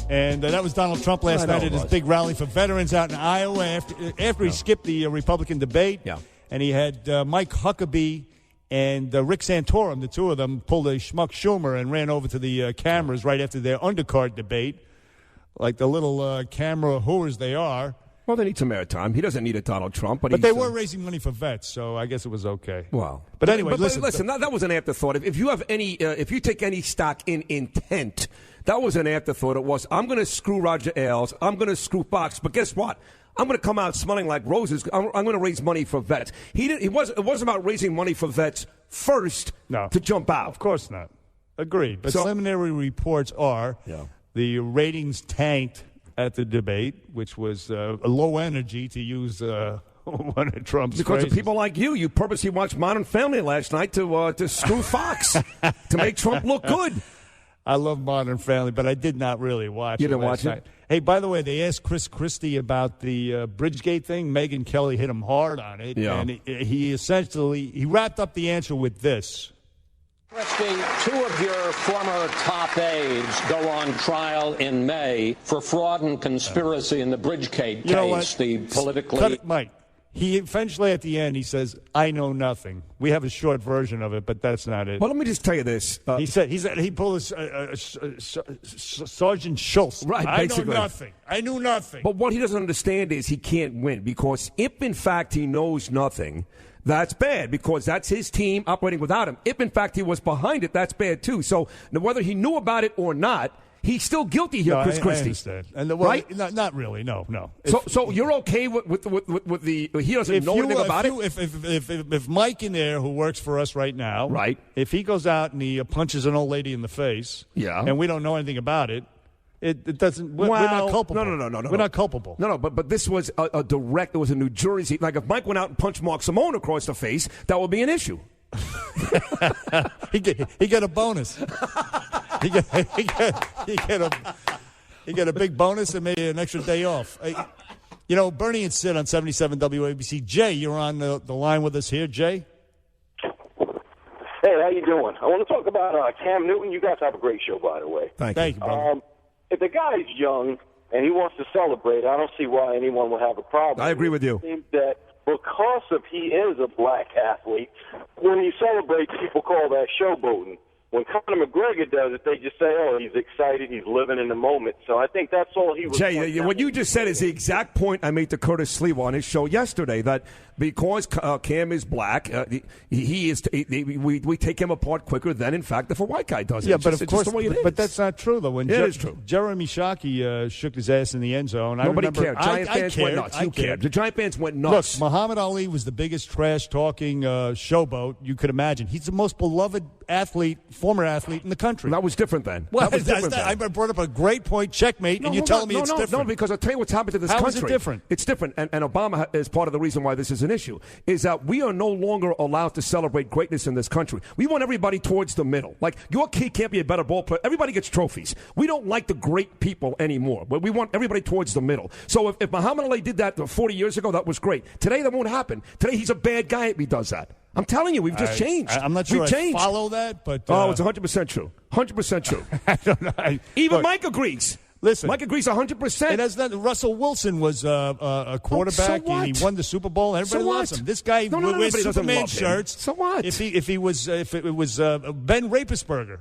And that was Donald Trump last night at his big rally for veterans out in Iowa after he skipped the Republican debate. Yeah. And he had Mike Huckabee and Rick Santorum, the two of them, pulled a schmuck Schumer and ran over to the cameras right after their undercard debate, like the little camera whores they are. Well, they need some airtime. He doesn't need a Donald Trump. But they were raising money for vets, so I guess it was okay. Wow. But anyway, listen. That was an afterthought. If you have if you take any stock in intent, that was an afterthought. It was, I'm going to screw Roger Ailes. I'm going to screw Fox. But guess what? I'm going to come out smelling like roses. I'm going to raise money for vets. It wasn't about raising money for vets first to jump out. Of course not. Agreed. But preliminary reports are the ratings tanked at the debate, which was a low energy, to use one of Trump's because phrases. Of people like you. You purposely watched Modern Family last night to screw Fox, to make Trump look good. I love Modern Family, but I did not really watch it. You didn't watch night. it? Hey, by the way, they asked Chris Christie about the Bridgegate thing. Megyn Kelly hit him hard on it. Yeah. And he wrapped up the answer with this. Christie, two of your former top aides go on trial in May for fraud and conspiracy in the Bridgegate case. You know what? The politically... Cut it, Mike. He eventually, at the end, he says, I know nothing. We have a short version of it, but that's not it. Well, let me just tell you this. He pulled Sergeant Schultz. Right, basically. I knew nothing. But what he doesn't understand is he can't win, because if, in fact, he knows nothing, that's bad, because that's his team operating without him. If, in fact, he was behind it, that's bad, too. So whether he knew about it or not, he's still guilty here, Chris Christie. I understand. And right? Not really. No. So you're okay with the he doesn't know anything about it? If Mike in there, who works for us right now, right? If he goes out and he punches an old lady in the face, and we don't know anything about it, it doesn't. We're not culpable. No. We're not culpable. No. But this was a direct. It was a New Jersey. Like if Mike went out and punched Mark Simone across the face, that would be an issue. he get a bonus. he get a big bonus and maybe an extra day off. You know, Bernie and Sid on 77 WABC. Jay, you're on the line with us here. Jay? Hey, how you doing? I want to talk about Cam Newton. You guys have a great show, by the way. Thank you, brother. If the guy's young and he wants to celebrate, I don't see why anyone would have a problem. I agree with you. It seems that because of he is a black athlete, when he celebrates, people call that showboating. When Conor McGregor does it, they just say, oh, he's excited, he's living in the moment. So I think that's all he was. Jay, what you just said is the exact point I made to Curtis Sliwa on his show yesterday, that because Cam is black, we take him apart quicker than, in fact, if a white guy does it. Yeah, but of course, but that's not true, though. When it is true. Jeremy Shockey shook his ass in the end zone, nobody cared. Giant fans went nuts. You cared. The Giant fans went nuts. Look, Muhammad Ali was the biggest trash-talking showboat you could imagine. He's the most beloved former athlete in the country. That was different then. Well, that was different then. I brought up a great point, checkmate, and you're telling me it's different. No, because I'll tell you what's happened to this country. How is it different? It's different, and Obama is part of the reason why this is an issue, is that we are no longer allowed to celebrate greatness in this country. We want everybody towards the middle. Like, your kid can't be a better ball player. Everybody gets trophies. We don't like the great people anymore, but we want everybody towards the middle. So if Muhammad Ali did that 40 years ago, that was great. Today, that won't happen. Today, he's a bad guy if he does that. I'm telling you, we've just changed. I'm not sure I follow that, but... it's 100% true. 100% true. I don't know. Even Mike agrees. Listen, Mike agrees 100%. It has nothing. Russell Wilson was a quarterback, so and he won the Super Bowl. And everybody loves him. This guy wears Superman shirts. So what? If it was Ben Rapersberger,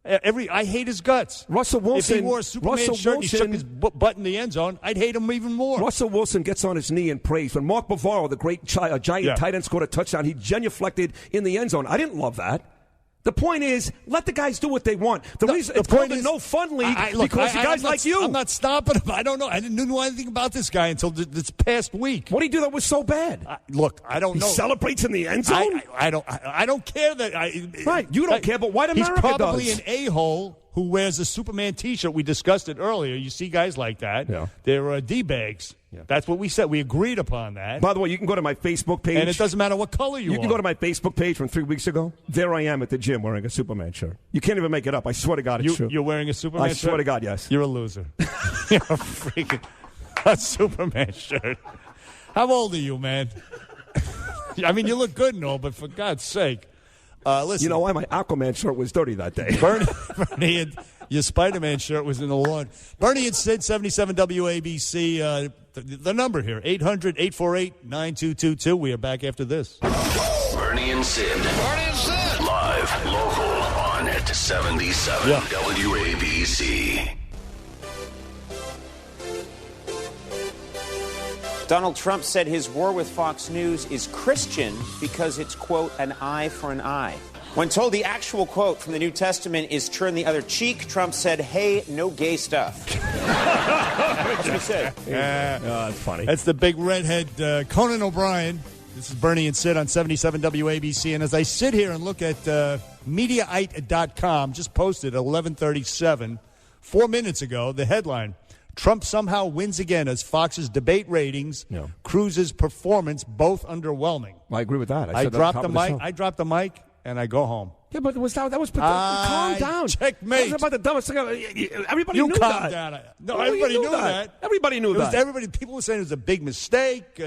I hate his guts. Russell Wilson. If he wore a Superman shirt and he shook his butt in the end zone, I'd hate him even more. Russell Wilson gets on his knee and prays. When Mark Bavaro, the great giant tight end, scored a touchdown, he genuflected in the end zone. I didn't love that. The point is, let the guys do what they want. The reason it's called the No Fun League because guys like you. I'm not stopping him. I don't know. I didn't know anything about this guy until this past week. What did he do that was so bad? I don't know. He celebrates in the end zone? I don't care that. Right, you don't care, but white America does. He's probably an a-hole who wears a Superman T-shirt. We discussed it earlier. You see guys like that. Yeah. They're D-bags. Yeah. That's what we said. We agreed upon that. By the way, you can go to my Facebook page. And it doesn't matter what color you are. You can go to my Facebook page from 3 weeks ago. There I am at the gym wearing a Superman shirt. You can't even make it up. I swear to God it's true. You're wearing a Superman shirt? I swear to God, yes. You're a loser. You're a freaking Superman shirt. How old are you, man? I mean, you look good and all, but for God's sake. Listen. You know why my Aquaman shirt was dirty that day? Bernie and your Spider-Man shirt was in the lawn. Bernie and Sid, 77 WABC. The number here, 800-848-9222. We are back after this. Bernie and Sid. Live, local, on at 77 WABC. Donald Trump said his war with Fox News is Christian because it's, quote, an eye for an eye. When told the actual quote from the New Testament is turn the other cheek, Trump said, hey, no gay stuff. That's what he said. That's funny. That's the big redhead Conan O'Brien. This is Bernie and Sid on 77 WABC. And as I sit here and look at Mediaite.com, just posted at 11:37, 4 minutes ago, the headline, Trump somehow wins again as Fox's debate ratings, Cruz's performance, both underwhelming. I agree with that. I dropped the mic, and I go home. Yeah, but that was calm down. Checkmate. That was about the dumbest thing. Everybody knew calm that. Down. No, everybody knew that. Everybody knew that. People were saying it was a big mistake.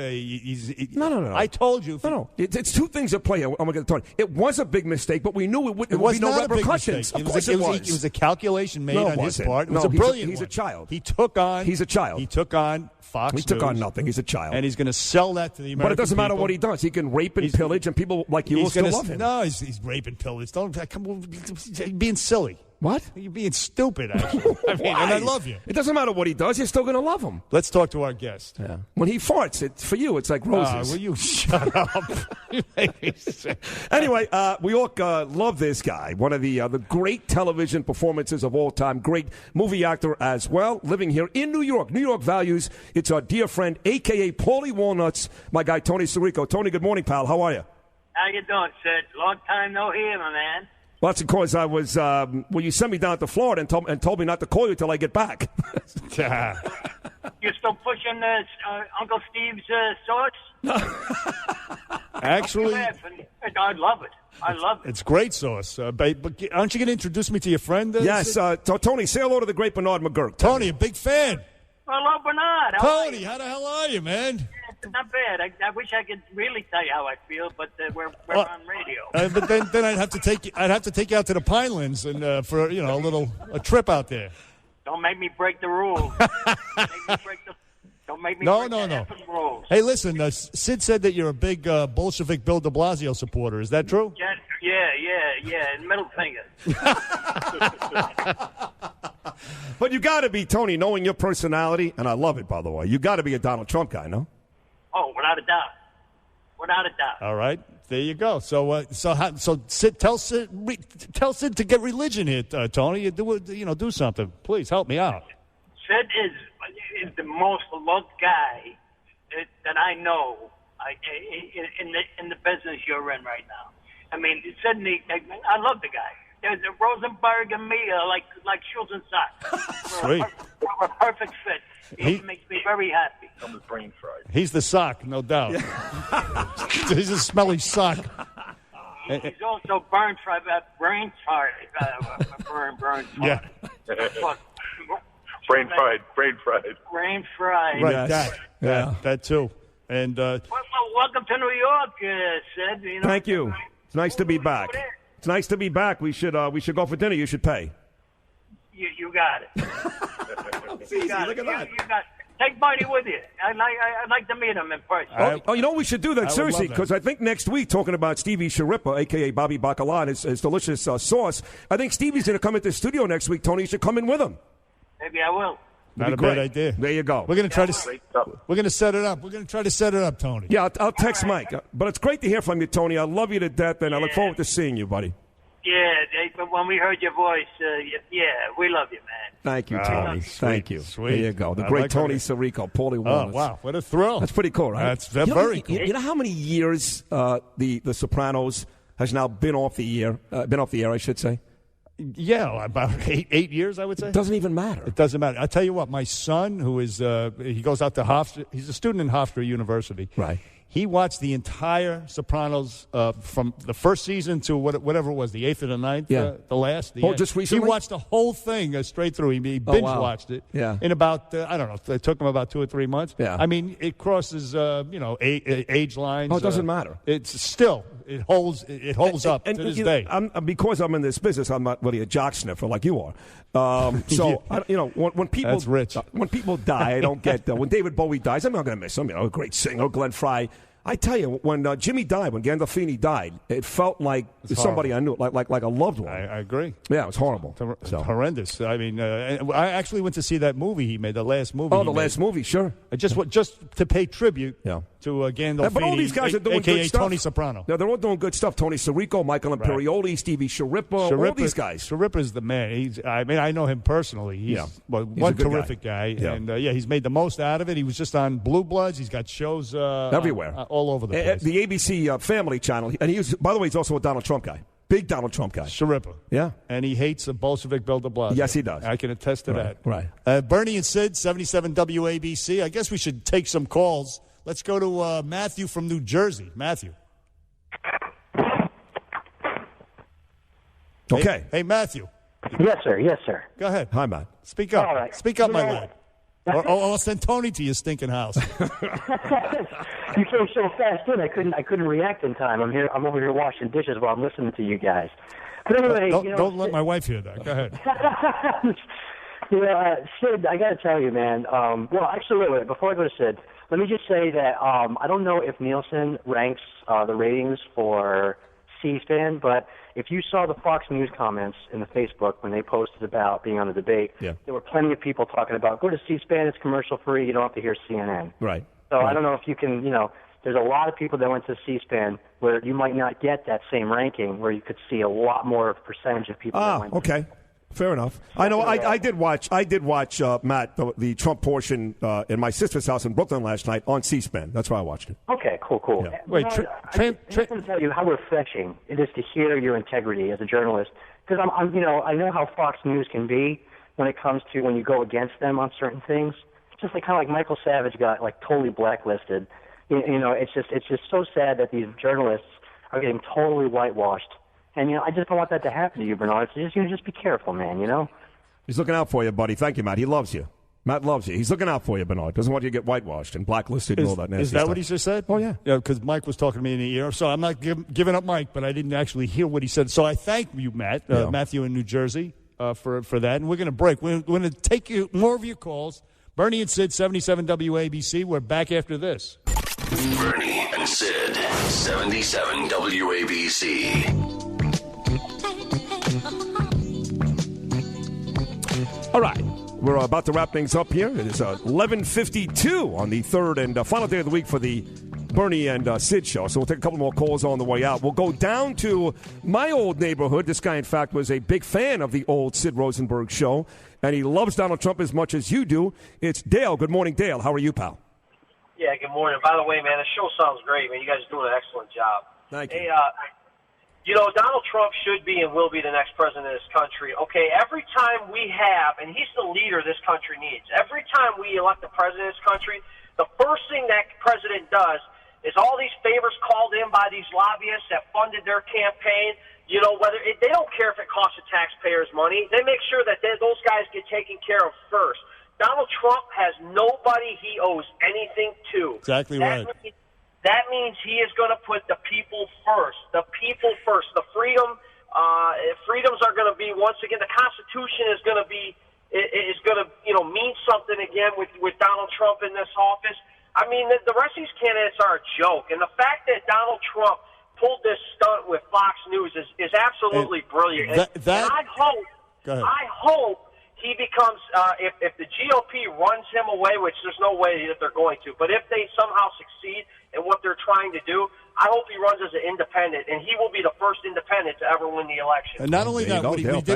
No. I told you. No. It's two things at play. I'm going to tell you. It was a big mistake, but we knew it would be no repercussions. It was a calculation made on his part. It was a brilliant He's a child. He's a child. He took on Fox He took on nothing. He's a child. And he's going to sell that to the American But it doesn't matter people. what he does. He can rape and pillage, and people like you will still love him. No, he's rape and pillage. Come on. You're being silly. What? You're being stupid, actually. And I love you. It doesn't matter what he does. You're still going to love him. Let's talk to our guest. Yeah. When he farts, for you, it's like roses. Will you shut up? Anyway, we all love this guy. One of the great television performances of all time. Great movie actor as well. Living here in New York. New York values. It's our dear friend, a.k.a. Paulie Walnuts, my guy, Tony Sirico. Tony, good morning, pal. How are you? How you doing, Sid? Long time no hear, my man. Well, that's because I was, you sent me down to Florida and told me not to call you until I get back. You still pushing Uncle Steve's sauce? Actually, don't I love it. I love it. It's great sauce. But aren't you going to introduce me to your friend? Yes, Tony, say hello to the great Bernard McGurk. Tony, a big fan. Hello, Bernard. Tony, how the hell are you, man? It's not bad. I wish I could really tell you how I feel, but we're on radio. But then I'd have to take you out to the Pinelands and for a trip out there. Don't make me break the rules. Don't make me break the effing rules. Hey, listen, Sid said that you're a big Bolshevik Bill de Blasio supporter. Is that true? Yeah. And middle finger. But you got to be, Tony, knowing your personality, and I love it, by the way, you got to be a Donald Trump guy, no? Oh, without a doubt. All right, there you go. So Sid, tell Sid to get religion here, Tony. Do something, please help me out. Sid is the most loved guy that I know in the business you're in right now. I mean, Sid, I love the guy. There's Rosenberg and me like shoes and socks. Sweet. We're a perfect fit. He makes me very happy. I'm his brain fried. He's the sock, no doubt. He's a smelly sock. He's also brain fried. Brain fried. Yeah. Brain fried. Brain fried. Right, Yes. that too. And welcome to New York, Sid. Thank you. It's nice to be back. It's nice to be back. We should go for dinner. You should pay. You got it. It's easy. Look at that. You got it. Take Barney with you. I'd like to meet him in person. You know we should do that, seriously, because I think next week, talking about Stevie Sharippa, a.k.a. Bobby Bacala, and his delicious sauce, I think Stevie's going to come into the studio next week. Tony, you should come in with him. Maybe I will. Not a bad idea. There you go. We're going to try to. We're going to set it up. We're going to try to set it up, Tony. Yeah, I'll text Mike. But it's great to hear from you, Tony. I love you to death, and I look forward to seeing you, buddy. Yeah, when we heard your voice, we love you, man. Thank you, Tony. Thank you. Sweet. There you go. The great Tony Sirico, Paulie Wallace. Oh, wow. What a thrill. That's pretty cool, right? That's very cool. You know how many years the Sopranos has now been off the air, I should say? Yeah, about eight years, I would say. It doesn't even matter. It doesn't matter. I'll tell you what, my son, who is, he goes out to Hofstra, he's a student in Hofstra University. Right. He watched the entire Sopranos from the first season to whatever it was, the 8th or the 9th, the last. Just recently? He watched the whole thing straight through. He binge-watched it in about, I don't know, it took him about 2 or 3 months. Yeah. I mean, it crosses, age lines. Oh, it doesn't matter. It's still, it holds up to this day. Because I'm in this business, I'm not really a jock sniffer like you are. When people That's rich. When people die, I don't get when David Bowie dies, I'm not going to miss him. A great singer, Glenn Frey. I tell you, when Jimmy died, when Gandolfini died, it felt like somebody I knew, like a loved one. I agree. Yeah, it was horrible. Horrendous. I mean, I actually went to see that movie he made, the last movie. Oh, the last movie, sure. Just to pay tribute to Gandolfini, but all these guys are doing a.k.a. good stuff. Tony Soprano. No, they're all doing good stuff. Tony Sirico, Michael Imperioli, Stevie Sharippa, all these guys. Sharippa's the man. I know him personally. He's one terrific guy. And he's made the most out of it. He was just on Blue Bloods. He's got shows everywhere, all over the place. The ABC Family Channel, and by the way, he's also a Donald Trump guy. Big Donald Trump guy. Sharippa. Yeah. And he hates the Bolshevik Bill de Blasio. Yes, he does. I can attest to that. Right. Bernie and Sid, 77 WABC. I guess we should take some calls. Let's go to Matthew from New Jersey. Matthew. Okay. Hey, Matthew. Yes, sir. Yes, sir. Go ahead. Hi, Matt. Speak up. All right. Speak up, my lad. Or I'll send Tony to your stinking house. You came so fast in, I couldn't react in time. I'm over here washing dishes while I'm listening to you guys. But anyway, don't let my wife hear that. Go ahead. Sid, I got to tell you, man. Actually, wait. Before I go to Sid, let me just say that I don't know if Nielsen ranks the ratings for C-SPAN, but if you saw the Fox News comments in the Facebook when they posted about being on the debate, there were plenty of people talking about, go to C-SPAN, it's commercial-free, you don't have to hear CNN. Right. So I don't know if you can, there's a lot of people that went to C-SPAN where you might not get that same ranking, where you could see a lot more percentage of people that went to. Okay. Fair enough. I know. I did watch Matt the Trump portion in my sister's house in Brooklyn last night on C-SPAN. That's why I watched it. Okay, cool. Yeah. Wait, I just want to tell you how refreshing it is to hear your integrity as a journalist. Because I know how Fox News can be when it comes to when you go against them on certain things. It's just kind of like Michael Savage got totally blacklisted. It's just so sad that these journalists are getting totally whitewashed. And, I just don't want that to happen to you, Bernard. So just be careful, man, He's looking out for you, buddy. Thank you, Matt. He loves you. Matt loves you. He's looking out for you, Bernard. Doesn't want you to get whitewashed and blacklisted and all that nasty Is that stuff. what he just said? Oh, yeah. Yeah, because Mike was talking to me in the ear. So I'm not giving up Mike, but I didn't actually hear what he said. So I thank you, Matt, Matthew in New Jersey, for that. And we're going to break. We're going to take more of your calls. Bernie and Sid, 77 WABC. We're back after this. Bernie and Sid, 77 WABC. All right. We're about to wrap things up here. It is 11:52 on the third and final day of the week for the Bernie and Sid show. So we'll take a couple more calls on the way out. We'll go down to my old neighborhood. This guy, in fact, was a big fan of the old Sid Rosenberg show, and he loves Donald Trump as much as you do. It's Dale. Good morning, Dale. How are you, pal? Yeah, good morning. By the way, man, the show sounds great, man. You guys are doing an excellent job. Thank you. Hey, Donald Trump should be and will be the next president of this country. Okay, every time we have, and he's the leader this country needs, every time we elect the president of this country, the first thing that president does is all these favors called in by these lobbyists that funded their campaign, they don't care if it costs the taxpayers money. They make sure that those guys get taken care of first. Donald Trump has nobody he owes anything to. Exactly right. That means he is going to put the people first. The people first. The freedoms are going to be, once again, the Constitution is going to be, mean something again with Donald Trump in this office. I mean, the rest of these candidates are a joke. And the fact that Donald Trump pulled this stunt with Fox News is absolutely brilliant. And I hope he becomes, if the GOP runs him away, which there's no way that they're going to, but if they somehow succeed in what they're trying to do, I hope he runs as an independent, and he will be the first independent to ever win the election. And not only that,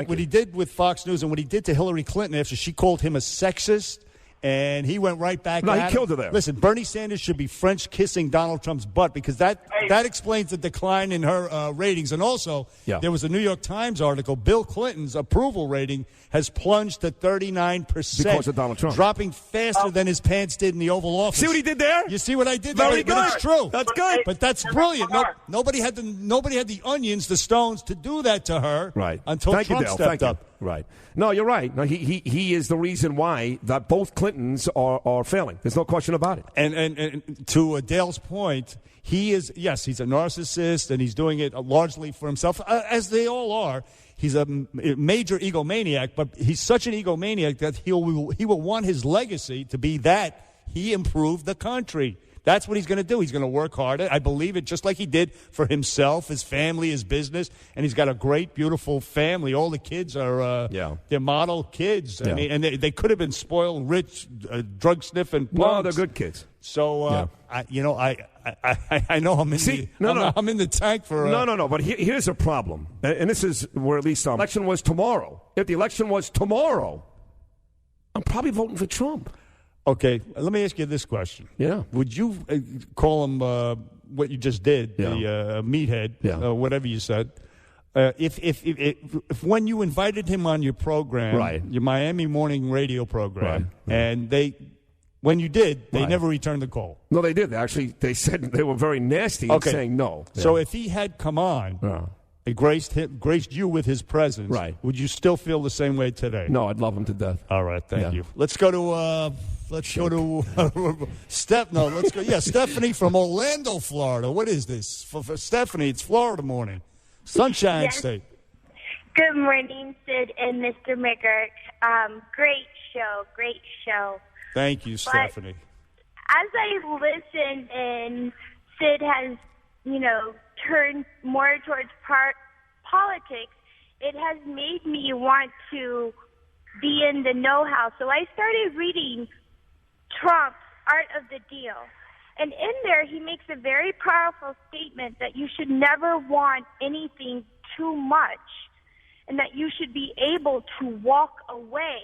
what he did with Fox News and what he did to Hillary Clinton after she called him a sexist, and he went right back at him. He killed her there. Listen, Bernie Sanders should be French kissing Donald Trump's butt because that explains the decline in her ratings. And also, there was a New York Times article, Bill Clinton's approval rating has plunged to 39%. Because of Donald Trump. Dropping faster than his pants did in the Oval Office. See what he did there? You see what I did there? Very good. But it's true. That's good. But that's brilliant. Nobody had the onions, the stones to do that to her until Trump stepped up. Right. No, you're right. No, he is the reason why that both Clintons are failing. There's no question about it. And to Dale's point, he's a narcissist, and he's doing it largely for himself, as they all are. He's a major egomaniac, but he's such an egomaniac that he will want his legacy to be that he improved the country. That's what he's going to do. He's going to work harder. I believe it, just like he did for himself, his family, his business. And he's got a great, beautiful family. All the kids are they're model kids. I mean, and they could have been spoiled, rich, drug sniffing punks. No, they're good kids. So I know I'm in I'm in the tank for. No. But here's a problem, and this is where at least election was tomorrow. If the election was tomorrow, I'm probably voting for Trump. Okay, let me ask you this question. Yeah. Would you call him what you just did, the meathead, whatever you said, if when you invited him on your program, your Miami morning radio program, and when you did, they never returned the call? No, they did. They said they were very nasty in saying no. So if he had come on and graced you with his presence, would you still feel the same way today? No, I'd love him to death. All right, thank you. Let's go to Stephanie from Orlando, Florida. What is this? For Stephanie, it's Florida morning. Sunshine State. Good morning, Sid and Mr. McGurk. Great show. Thank you, Stephanie. As I listen, and Sid has, turned more towards politics, it has made me want to be in the know-how. So I started reading Trump's Art of the Deal. And in there, he makes a very powerful statement that you should never want anything too much, and that you should be able to walk away,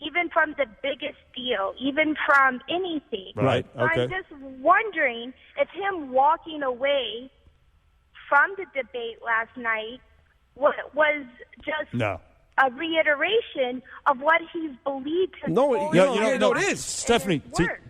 even from the biggest deal, even from anything. Right, okay. I'm just wondering if him walking away from the debate last night was just a reiteration of what he's believed. No, it is. Stephanie,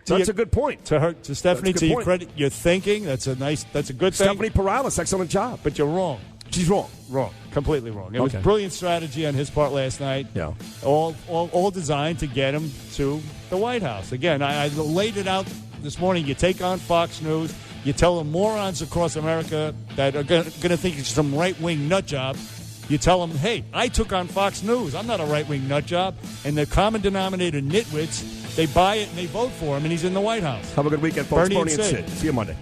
that's a good point. To Stephanie, to your point. credit, you're thinking. That's a good thing. Stephanie Perales, excellent job. But you're wrong. She's wrong. Wrong. Completely wrong. It was brilliant strategy on his part last night. Yeah. All designed to get him to the White House. Again, I laid it out this morning. You take on Fox News. You tell them morons across America that are going to think it's some right-wing nut job. You tell them, hey, I took on Fox News. I'm not a right-wing nut job. And the common denominator nitwits, they buy it and they vote for him, and he's in the White House. Have a good weekend, folks. Bernie and Sid. See you Monday.